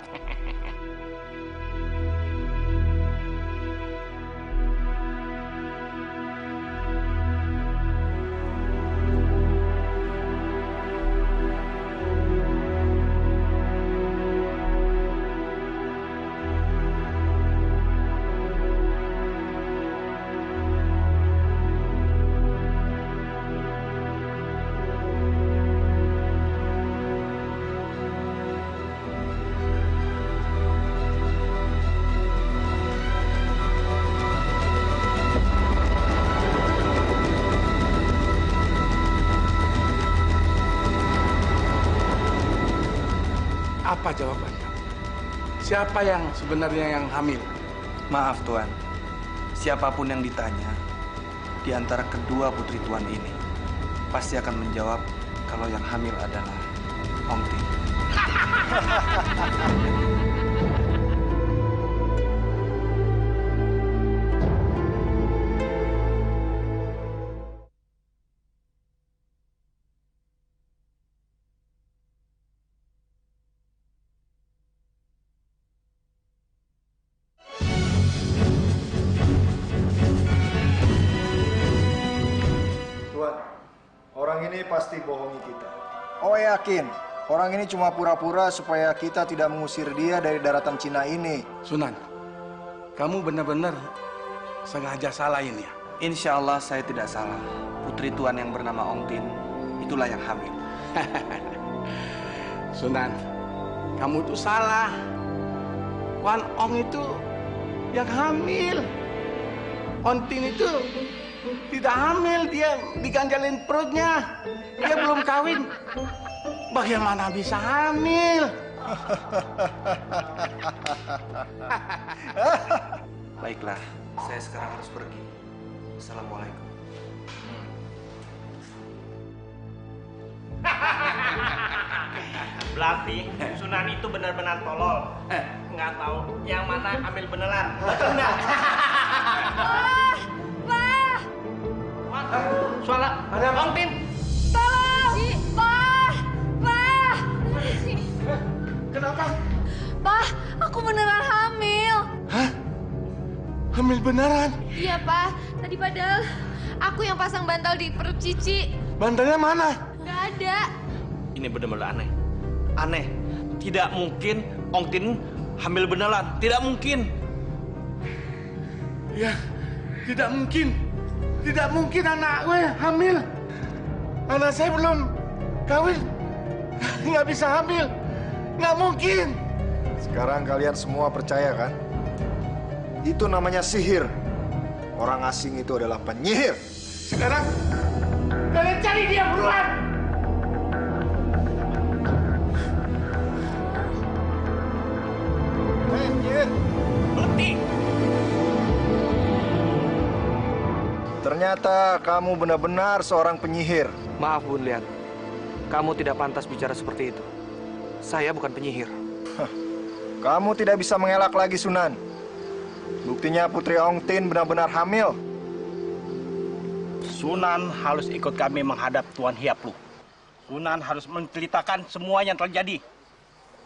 Apa jawabannya? Siapa yang sebenarnya yang hamil? Maaf Tuan, siapapun yang ditanya di antara kedua putri Tuan ini pasti akan menjawab kalau yang hamil adalah Ong Tin. Orang ini pasti bohongi kita. Oh yakin, orang ini cuma pura-pura supaya kita tidak mengusir dia dari daratan Cina ini. Sunan, kamu benar-benar sengaja salahin ya? Insya Allah saya tidak salah. Putri Tuan yang bernama Ong Tin, itulah yang hamil. Sunan, kamu tuh salah. Kuan Ong itu yang hamil. Ong Tin itu tidak hamil, dia diganjalin perutnya. Dia belum kawin. Bagaimana bisa hamil? Baiklah, saya sekarang harus pergi. Assalamualaikum. Berarti Sunan itu benar-benar tolol. Nggak tahu yang mana hamil beneran. Betul nggak? Suara ada Ong Tin. Tolong! Pak! Pak! Kenapa? Pak, aku beneran hamil. Hah? Hamil beneran? Iya, Pak. Tadi padahal aku yang pasang bantal di perut Cici. Bantalnya mana? Nggak ada. Ini benar-benar aneh. Aneh. Tidak mungkin Ong Tin hamil beneran. Tidak mungkin. Ya, tidak mungkin. Tidak mungkin anak gue hamil. Anak saya belum kawin. Nggak bisa hamil. Nggak mungkin. Sekarang kalian semua percaya kan? Itu namanya sihir. Orang asing itu adalah penyihir. Sekarang kalian cari dia buruan. Penyihir. Berhenti. Ternyata kamu benar-benar seorang penyihir. Maaf, Bun Lian. Kamu tidak pantas bicara seperti itu. Saya bukan penyihir. Kamu tidak bisa mengelak lagi, Sunan. Buktinya Putri Ong Tin benar-benar hamil. Sunan harus ikut kami menghadap Tuan Hiap Lu. Sunan harus menceritakan semua yang terjadi.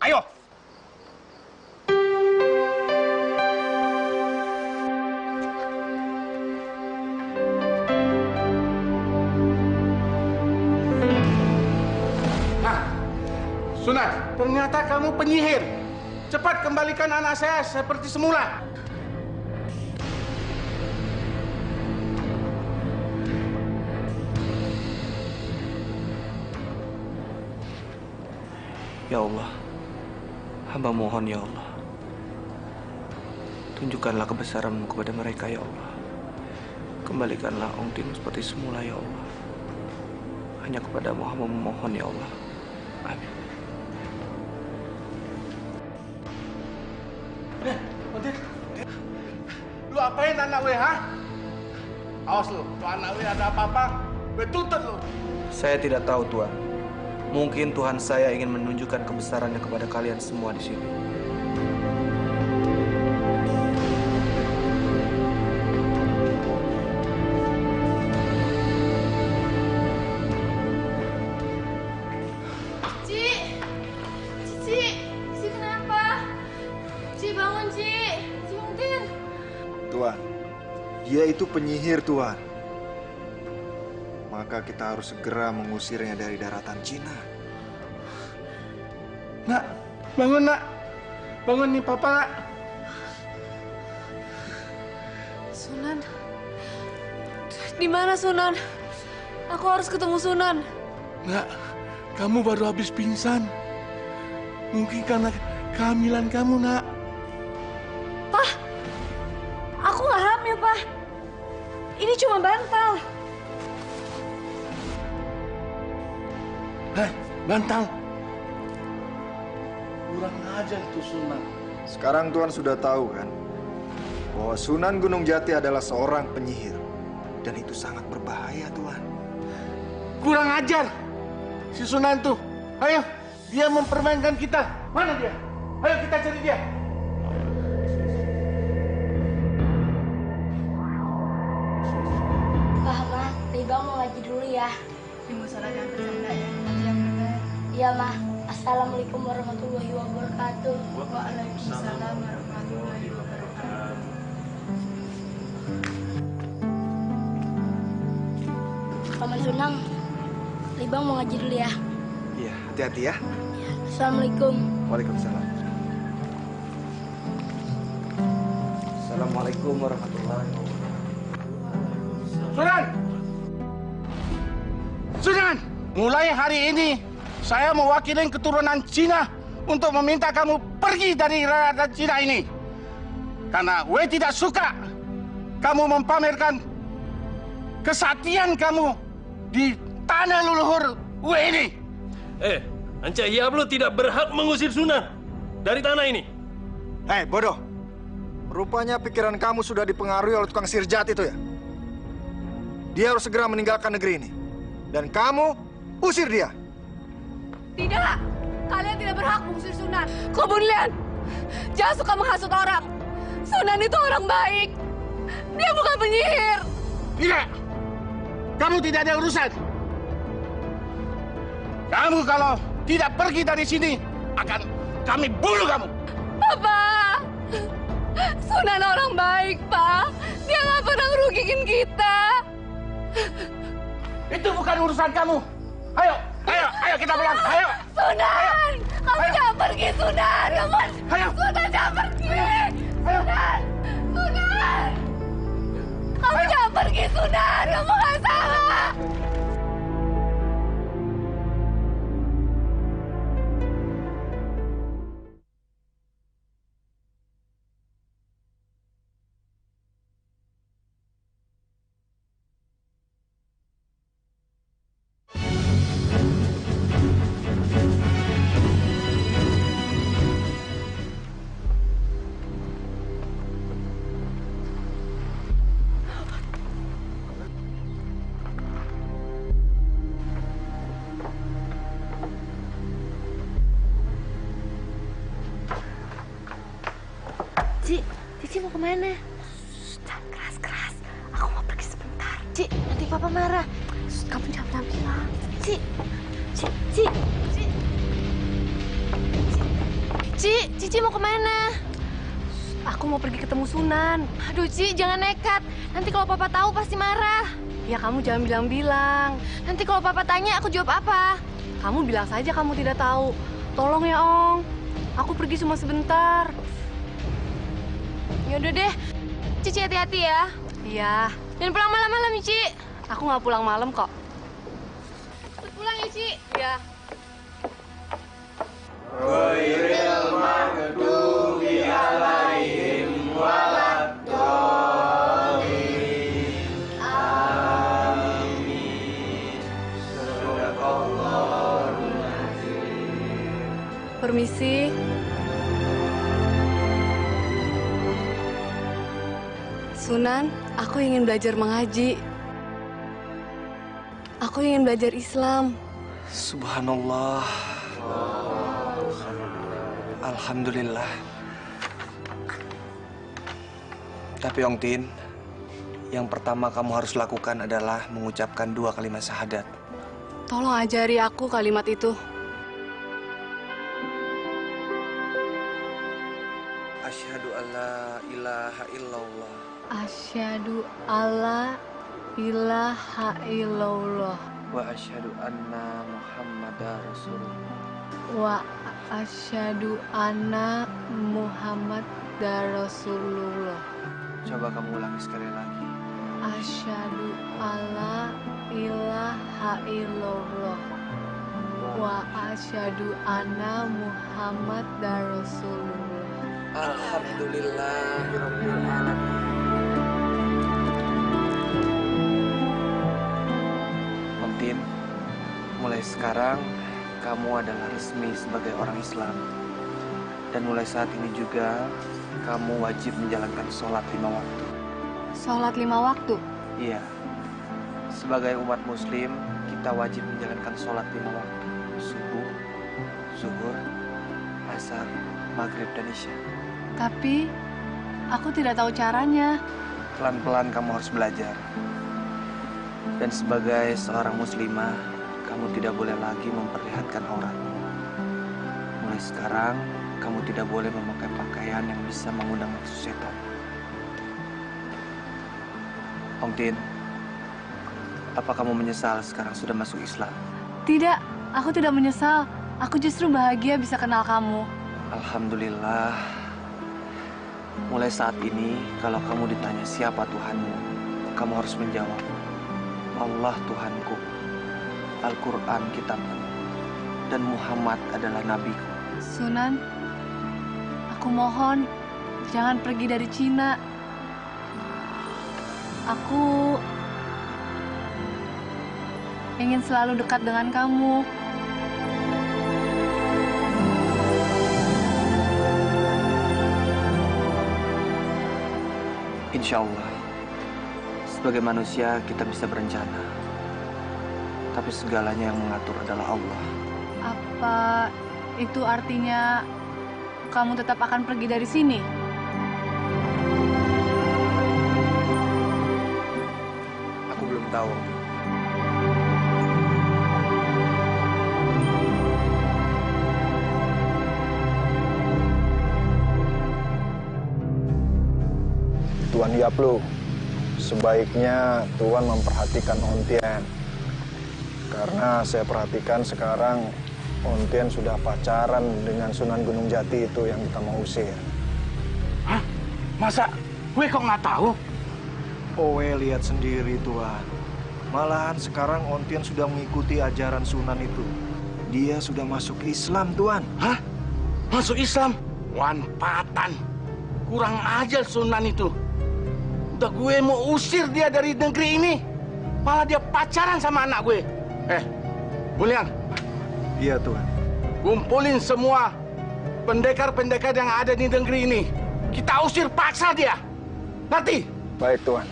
Ayo! Nah, Sunan, ternyata kamu penyihir. Cepat kembalikan anak saya seperti semula. Ya Allah, hamba mohon ya Allah. Tunjukkanlah kebesaran-Mu kepada mereka ya Allah. Kembalikanlah Ong Tin seperti semula ya Allah. Hanya kepadamu hamba memohon ya Allah. Amin. Lu apain anak gue, ha? Awas lu, kalau anak gue ada apa-apa, gue tuntut lu. Saya tidak tahu, Tuan. Mungkin Tuhan saya ingin menunjukkan kebesarannya kepada kalian semua di sini. Ci kenapa? Ci bangun, Ci Ong Tin. Tuan, dia itu penyihir, Tuan. Maka kita harus segera mengusirnya dari daratan Cina. Nak, bangun nak. Bangun nih papa nak. Sunan. Di mana Sunan? Aku harus ketemu Sunan. Nak, kamu baru habis pingsan. Mungkin karena kehamilan kamu, nak. Pak, aku nggak hamil, Pak. Ini cuma bantal. Bantal. Kurang ajar tuh Sunan. Sekarang Tuan sudah tahu kan bahwa Sunan Gunung Jati adalah seorang penyihir. Dan itu sangat berbahaya, Tuan. Kurang ajar. Si Sunan tuh. Ayo, dia mempermainkan kita. Mana dia? Ayo kita cari dia. Mah, Ribang mau ngaji dulu ya. Ibu salah jangan bercanda ya. Nanti yang benar. Iya, Mah. Assalamualaikum warahmatullahi wabarakatuh. Waalaikumsalam warahmatullahi wabarakatuh. Paman Sunang, Ribang mau ngaji dulu ya. Iya, hati-hati ya. Assalamualaikum. Waalaikumsalam. Assalamualaikum warahmatullahi wabarakatuh. Sunan! Sunan! Mulai hari ini, saya mewakili keturunan Cina untuk meminta kamu pergi dari daratan Cina ini. Karena gue tidak suka kamu mempamerkan kesaktian kamu di tanah leluhur gue ini. Anca Hiap Lu tidak berhak mengusir Sunan dari tanah ini. Hei, bodoh. Rupanya pikiran kamu sudah dipengaruhi oleh tukang sihir jahat itu ya? Dia harus segera meninggalkan negeri ini. Dan kamu usir dia. Tidak, kalian tidak berhak mengusir Sunan. Kobun Lian, jangan suka menghasut orang. Sunan itu orang baik. Dia bukan penyihir. Tidak, kamu tidak ada urusan. Kamu kalau tidak pergi dari sini, akan kami bunuh kamu. Papa, Sunan orang baik, Pak. Dia nggak pernah ngerugiin kita. Itu bukan urusan kamu. Ayo, ayo kita pulang. Ayo. Sunan, kamu jangan pergi, Sunan. Ayo. Sunan jangan pergi. Ayo. Sunan. Kamu jangan pergi, Sunan. Kamu nggak salah. Cici mau kemana? Jangan keras-keras. Aku mau pergi sebentar. Ci, nanti papa marah. Kamu jangan bilang. Cici mau kemana? Aku mau pergi ketemu Sunan. Aduh, Ci, jangan nekat. Nanti kalau papa tahu pasti marah. Ya, kamu jangan bilang-bilang. Nanti kalau papa tanya, aku jawab apa? Kamu bilang saja kamu tidak tahu. Tolong ya, Ong. Aku pergi cuma sebentar. Yaudah deh. Cici hati-hati ya. Iya. Jangan pulang malam-malam, Ci. Aku nggak pulang malam kok. Cepet pulang ya, Ci. Iya. Ghairil maghdubi alaihim waladdallin. Amin. Shadaqallahul azim. Permisi. Sunan, aku ingin belajar mengaji. Aku ingin belajar Islam. Subhanallah. Alhamdulillah. Tapi Ong Tin, yang pertama kamu harus lakukan adalah mengucapkan 2 kalimat syahadat. Tolong ajari aku kalimat itu. Asyhadu alla ilaha illallah. Asyhadu alla ilaha illallah. Wa asyhadu anna Muhammadar Rasulullah. Wa asyhadu anna Muhammadar Rasulullah. Coba kamu ulangi sekali lagi. Asyhadu alla ilaha illallah. Wa asyhadu anna Muhammadar Rasulullah. Alhamdulillahirabbil alamin. Ong Tin, mulai sekarang kamu adalah resmi sebagai orang Islam. Dan mulai saat ini juga, kamu wajib menjalankan sholat 5 waktu. Sholat 5 waktu? Iya. Sebagai umat muslim, kita wajib menjalankan sholat 5 waktu. Subuh, zuhur, asar, maghrib, dan isya. Tapi, aku tidak tahu caranya. Pelan-pelan kamu harus belajar. Dan sebagai seorang muslimah, kamu tidak boleh lagi memperlihatkan aurat. Mulai sekarang, kamu tidak boleh memakai pakaian yang bisa mengundang nafsu setan. Ong Tin, apa kamu menyesal sekarang sudah masuk Islam? Tidak, aku tidak menyesal. Aku justru bahagia bisa kenal kamu. Alhamdulillah. Mulai saat ini, kalau kamu ditanya siapa Tuhanmu, kamu harus menjawab, Allah Tuhanku, Al-Quran kitabku, dan Muhammad adalah nabiku. Sunan, aku mohon jangan pergi dari Cina. Aku ingin selalu dekat dengan kamu. Insya Allah, sebagai manusia kita bisa berencana, tapi segalanya yang mengatur adalah Allah. Apa itu artinya kamu tetap akan pergi dari sini? Aku belum tahu. Tuan Yaplu, sebaiknya Tuan memperhatikan Ontian. Karena saya perhatikan sekarang Ontian sudah pacaran dengan Sunan Gunung Jati itu yang kita mau usir. Hah? Masa gue kok nggak tahu? Owe lihat sendiri, Tuan. Malahan sekarang Ontian sudah mengikuti ajaran Sunan itu. Dia sudah masuk Islam, Tuan. Hah? Masuk Islam? Wanpatan. Kurang ajar Sunan itu. Udah gue mau usir dia dari negeri ini. Malah dia pacaran sama anak gue. Bulian. Iya, Tuan. Kumpulin semua pendekar-pendekar yang ada di negeri ini. Kita usir paksa dia. Nanti. Baik, Tuan.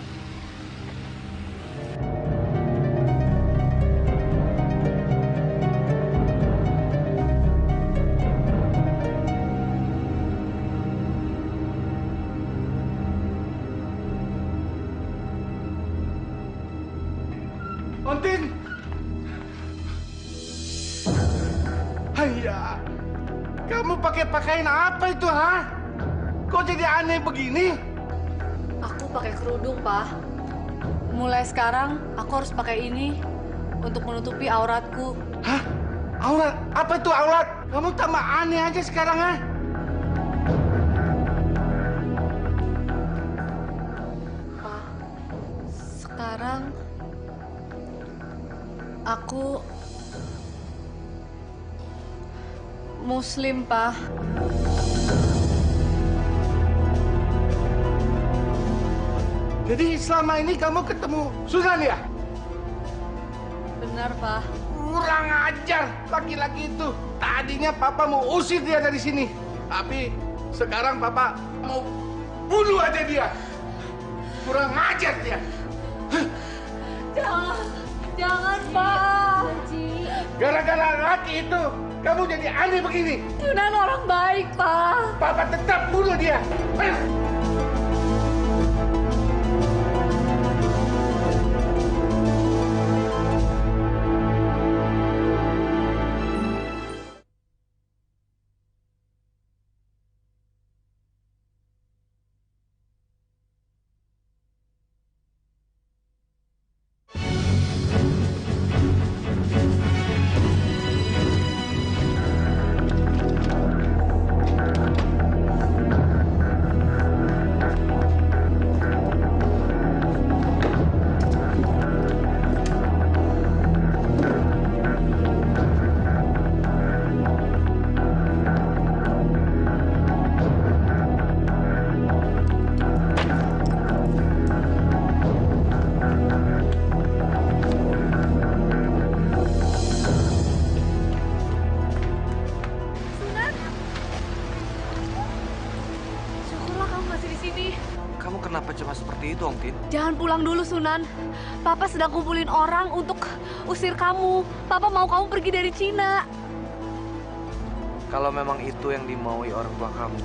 Ya, kamu pakai pakaian apa itu, ha? Kok jadi aneh begini? Aku pakai kerudung, Pak. Mulai sekarang aku harus pakai ini untuk menutupi auratku. Hah? Aurat? Apa itu aurat? Kamu tambah aneh aja sekarang, ha? Pak, sekarang aku Muslim, Pak. Jadi selama ini kamu ketemu Sunan ya? Benar, Pak. Kurang ajar laki-laki itu. Tadinya Papa mau usir dia dari sini. Tapi sekarang Papa mau bunuh aja dia. Kurang ajar dia. Jangan, Pak. Gara-gara laki itu, kamu jadi aneh begini. Sunan orang baik, Pak. Papa tetap bunuh dia. Ayo. Kenapa cemas seperti itu, Ong Tin? Jangan pulang dulu, Sunan. Papa sedang kumpulin orang untuk usir kamu. Papa mau kamu pergi dari Cina. Kalau memang itu yang dimaui orang tua kamu,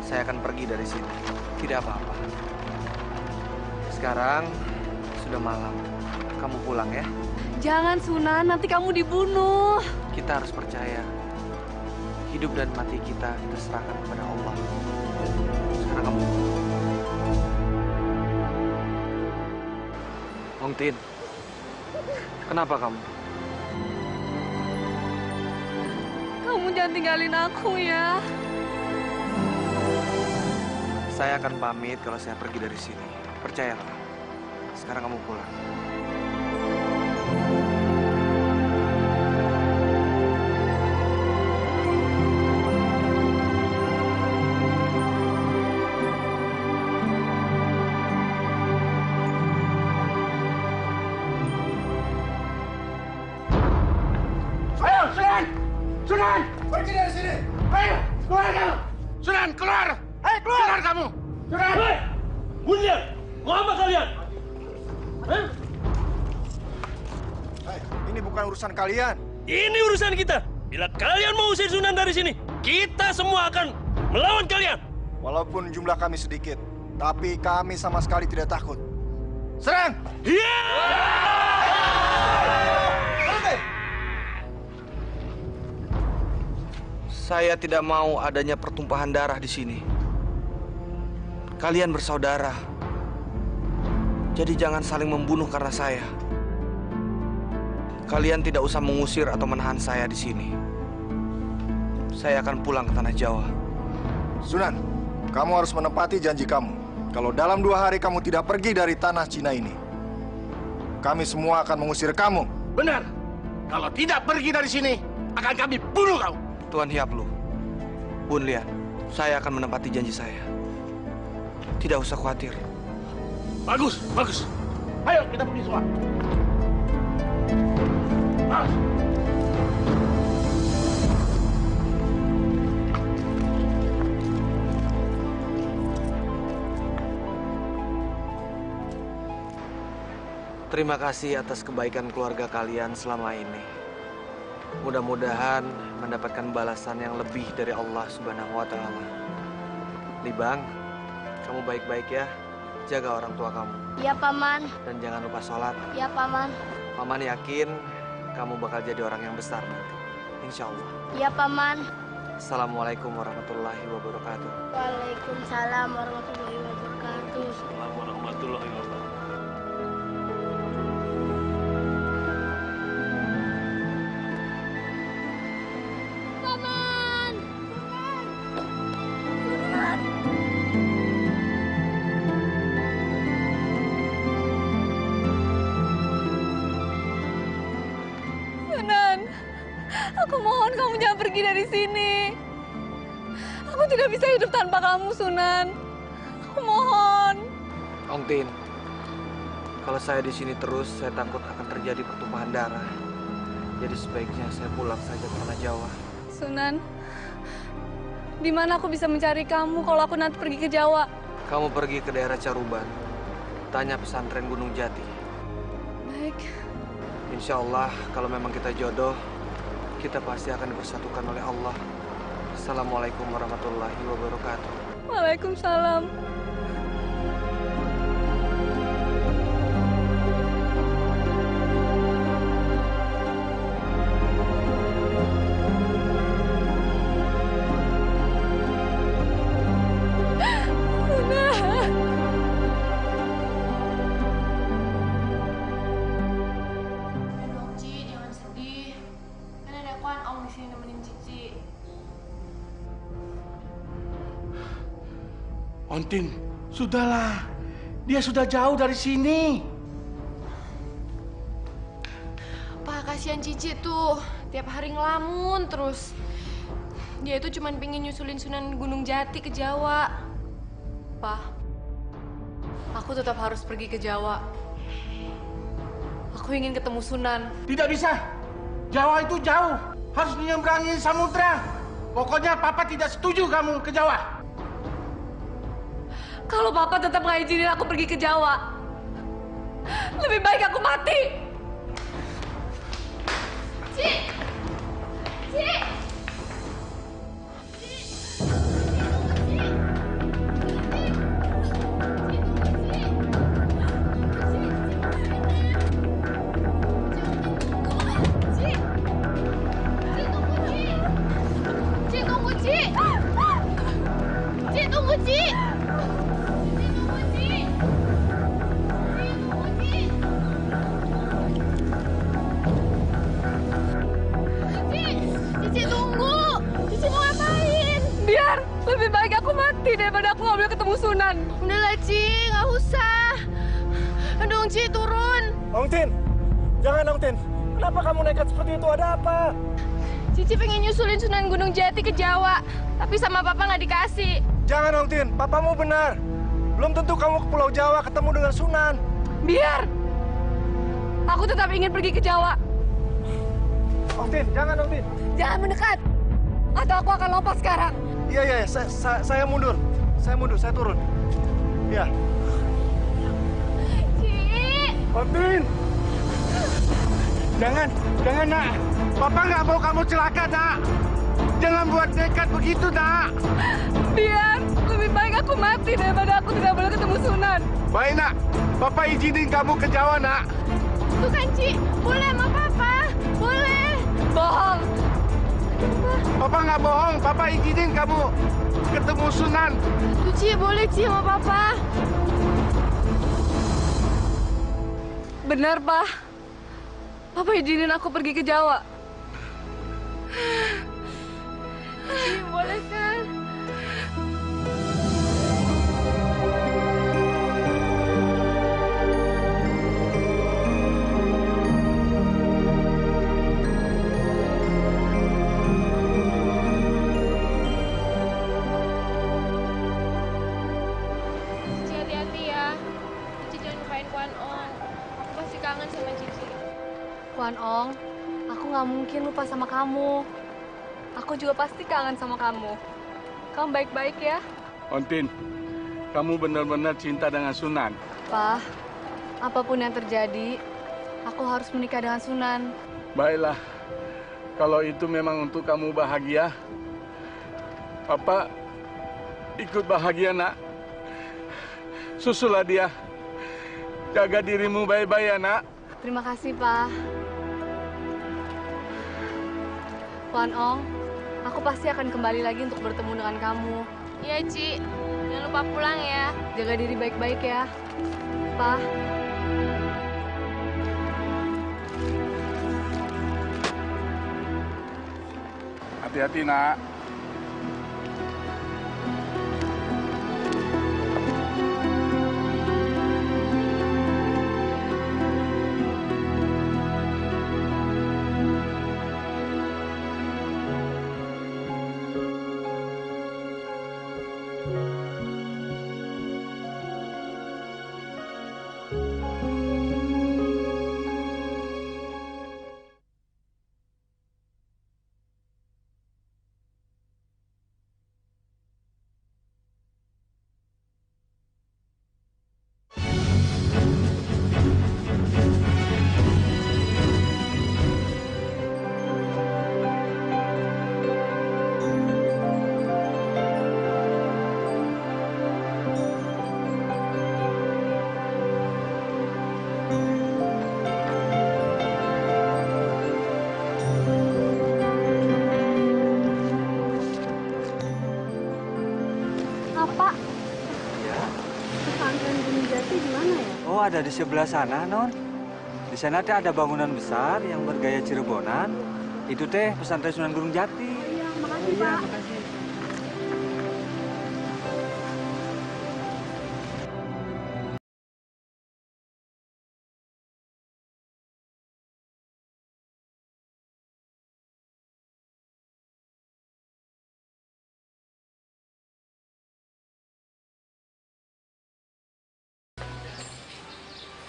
saya akan pergi dari sini. Tidak apa-apa. Sekarang sudah malam. Kamu pulang ya. Jangan, Sunan. Nanti kamu dibunuh. Kita harus percaya. Hidup dan mati kita serahkan kepada Allah. Sekarang kamu. Ong Tin, kenapa kamu? Kamu jangan tinggalin aku ya. Saya akan pamit kalau saya pergi dari sini. Percayalah. Sekarang kamu pulang. Sunan! Pergi dari sini! Ayo! Keluar kamu! Sunan, keluar! Ayo, keluar! Keluar kamu! Sunan! Hei! Bunyian! Mau apa kalian? Hah? Hey, ini bukan urusan kalian. Ini urusan kita. Bila kalian mau usir Sunan dari sini, kita semua akan melawan kalian. Walaupun jumlah kami sedikit, tapi kami sama sekali tidak takut. Serang! Iya! Saya tidak mau adanya pertumpahan darah di sini. Kalian bersaudara. Jadi jangan saling membunuh karena saya. Kalian tidak usah mengusir atau menahan saya di sini. Saya akan pulang ke tanah Jawa. Sunan, kamu harus menepati janji kamu. Kalau dalam 2 hari kamu tidak pergi dari tanah Cina ini, kami semua akan mengusir kamu. Benar. Kalau tidak pergi dari sini, akan kami bunuh kamu. Tuan Hiaplu, Bun Lian, saya akan menepati janji saya. Tidak usah khawatir. Bagus, bagus. Ayo kita pergi semua. Terima kasih atas kebaikan keluarga kalian selama ini. Mudah-mudahan mendapatkan balasan yang lebih dari Allah Subhanahu wa Ta'ala. Libang, kamu baik-baik ya. Jaga orang tua kamu. Iya, Paman. Dan jangan lupa sholat. Iya, Paman. Paman yakin kamu bakal jadi orang yang besar nanti. Insya Allah. Iya, Paman. Assalamualaikum warahmatullahi wabarakatuh. Waalaikumsalam warahmatullahi wabarakatuh. Assalamualaikum warahmatullahi wabarakatuh. Paman! Sunan, aku mohon kamu jangan pergi dari sini. Aku tidak bisa hidup tanpa kamu, Sunan. Aku mohon. Ong Tin, kalau saya di sini terus, saya takut akan terjadi pertumpahan darah. Jadi sebaiknya saya pulang saja ke tanah Jawa. Sunan, di mana aku bisa mencari kamu kalau aku nanti pergi ke Jawa? Kamu pergi ke daerah Caruban, tanya pesantren Gunung Jati. Baik. Insya Allah, kalau memang kita jodoh, kita pasti akan dipersatukan oleh Allah. Assalamualaikum warahmatullahi wabarakatuh. Waalaikumsalam. Ci, jangan sedih. Kan ada Kuan Ong di sini nemenin Cici. Ontin, sudahlah. Dia sudah jauh dari sini. Pak, kasihan Cici tuh. Tiap hari ngelamun terus. Dia itu cuma pengen nyusulin Sunan Gunung Jati ke Jawa. Pak, aku tetap harus pergi ke Jawa. Aku ingin ketemu Sunan. Tidak bisa. Jawa itu jauh. Harus menyeberangi samudra. Pokoknya Papa tidak setuju kamu ke Jawa. Kalau Papa tetap nggak izinin aku pergi ke Jawa, lebih baik aku mati. Ci! Ci! Ci, tunggu, Ci! Ci, tunggu, Ci! Cici tunggu! Cici mau ngapain? Biar lebih baik aku mati daripada aku nggak boleh ketemu Sunan. Udahlah, Ci, nggak usah. Aduh, Ci, turun. Ong Tin, jangan Ong Tin. Kenapa kamu nekat seperti itu? Ada apa? Cici pengen nyusulin Sunan Gunung Jati ke Jawa, tapi sama Papa nggak dikasih. Jangan Ong Tin, papamu benar. Belum tentu kamu ke Pulau Jawa ketemu dengan Sunan. Biar aku tetap ingin pergi ke Jawa. Ong Tin, jangan Ong Tin. Jangan mendekat, atau aku akan lompat sekarang. Iya, saya mundur. Saya mundur, saya turun. Iya. Ci! Ong Tin! Jangan nak. Papa nggak mau kamu celaka, nak. Jangan buat nekat begitu, nak. Biar lebih baik aku mati daripada aku tidak boleh ketemu Sunan. Baik, nak. Papa izinin kamu ke Jawa, nak. Tuh kan, Ci, boleh sama Papa. Boleh. Bohong. Papa nggak bohong. Papa izinin kamu ketemu Sunan. Tuh, Ci, boleh, Ci, sama Papa. Benar, Pak. Papa izinin aku pergi ke Jawa. Ci, boleh kan? Cici, hati-hati ya. Cici jangan lupain Kuan Ong. Aku pasti kangen sama Cici. Kuan Ong, aku nggak mungkin lupa sama kamu. Aku juga pasti kangen sama kamu. Kamu baik-baik ya. Ontin, kamu benar-benar cinta dengan Sunan. Pak, apapun yang terjadi, aku harus menikah dengan Sunan. Baiklah, kalau itu memang untuk kamu bahagia, Papa ikut bahagia, nak. Susulah dia. Jaga dirimu baik-baik ya, nak. Terima kasih, Pak. Tuan Ong, aku pasti akan kembali lagi untuk bertemu dengan kamu. Iya, Ci. Jangan lupa pulang ya. Jaga diri baik-baik ya, Pa. Hati-hati, Nak. Oh, ada di sebelah sana, Non. Di sana teh ada bangunan besar yang bergaya Cirebonan. Itu teh pesantren Sunan Gunung Jati. Iya, makasih, Pak. Makasih.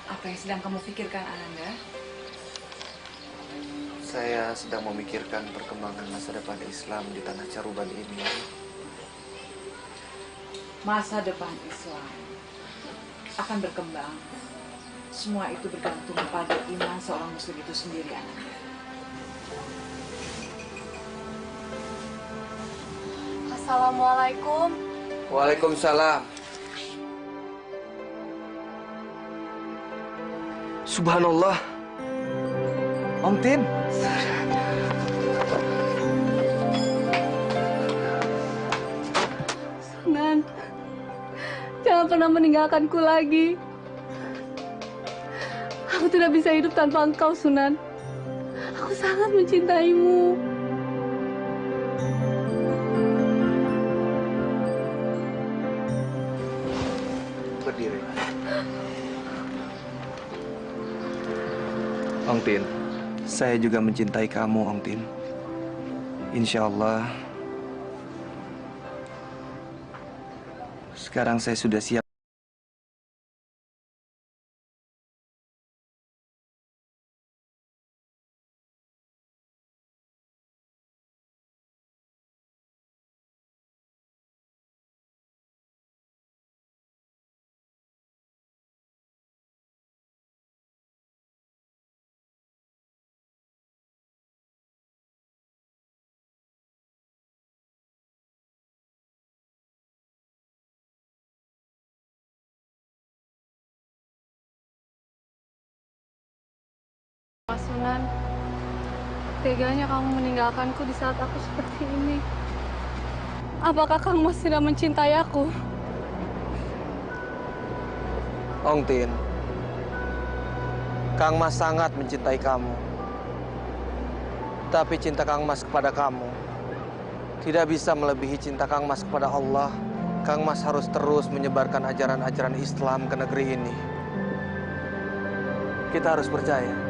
Apa yang sedang kamu pikirkan, Ananda? Saya sedang memikirkan perkembangan masa depan Islam di tanah Caruban ini. Masa depan Islam akan berkembang. Semua itu bergantung pada iman seorang muslim itu sendiri, Ananda. Assalamualaikum. Waalaikumsalam. Subhanallah. Om Tin. Sunan, jangan pernah meninggalkanku lagi. Aku tidak bisa hidup tanpa engkau, Sunan. Aku sangat mencintaimu. Berdiri. Ong Tin, saya juga mencintai kamu, Ong Tin. Insya Allah, sekarang saya sudah siap. Mas Sunan, teganya kamu meninggalkanku di saat aku seperti ini. Apakah Kang Mas tidak mencintai aku? Ong Tin, Kang Mas sangat mencintai kamu. Tapi cinta Kang Mas kepada kamu tidak bisa melebihi cinta Kang Mas kepada Allah. Kang Mas harus terus menyebarkan ajaran-ajaran Islam ke negeri ini. Kita harus percaya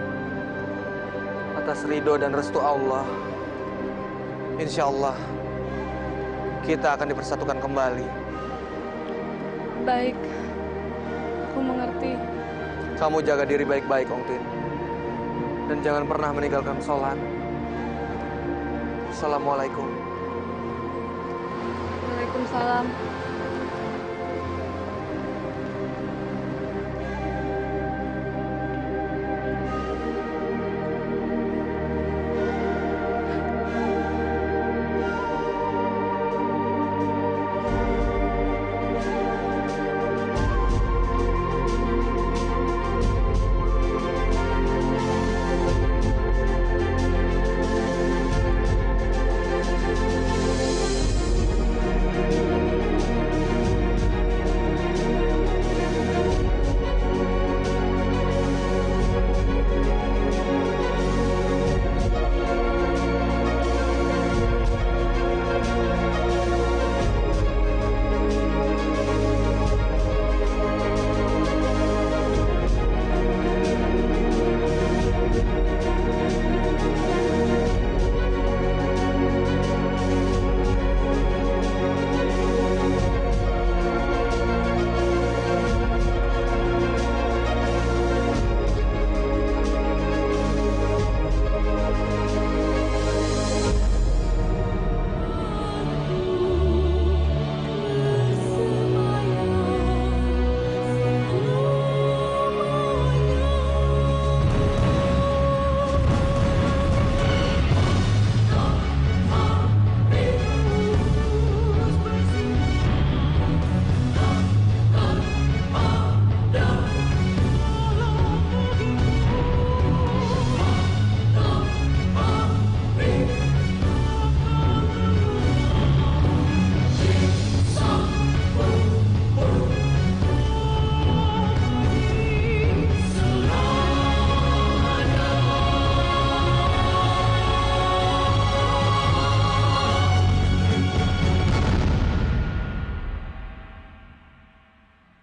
atas ridho dan restu Allah. Insya Allah kita akan dipersatukan kembali. Baik, aku mengerti. Kamu jaga diri baik-baik, Ong Tin. Dan jangan pernah meninggalkan sholat. Assalamualaikum. Waalaikumsalam.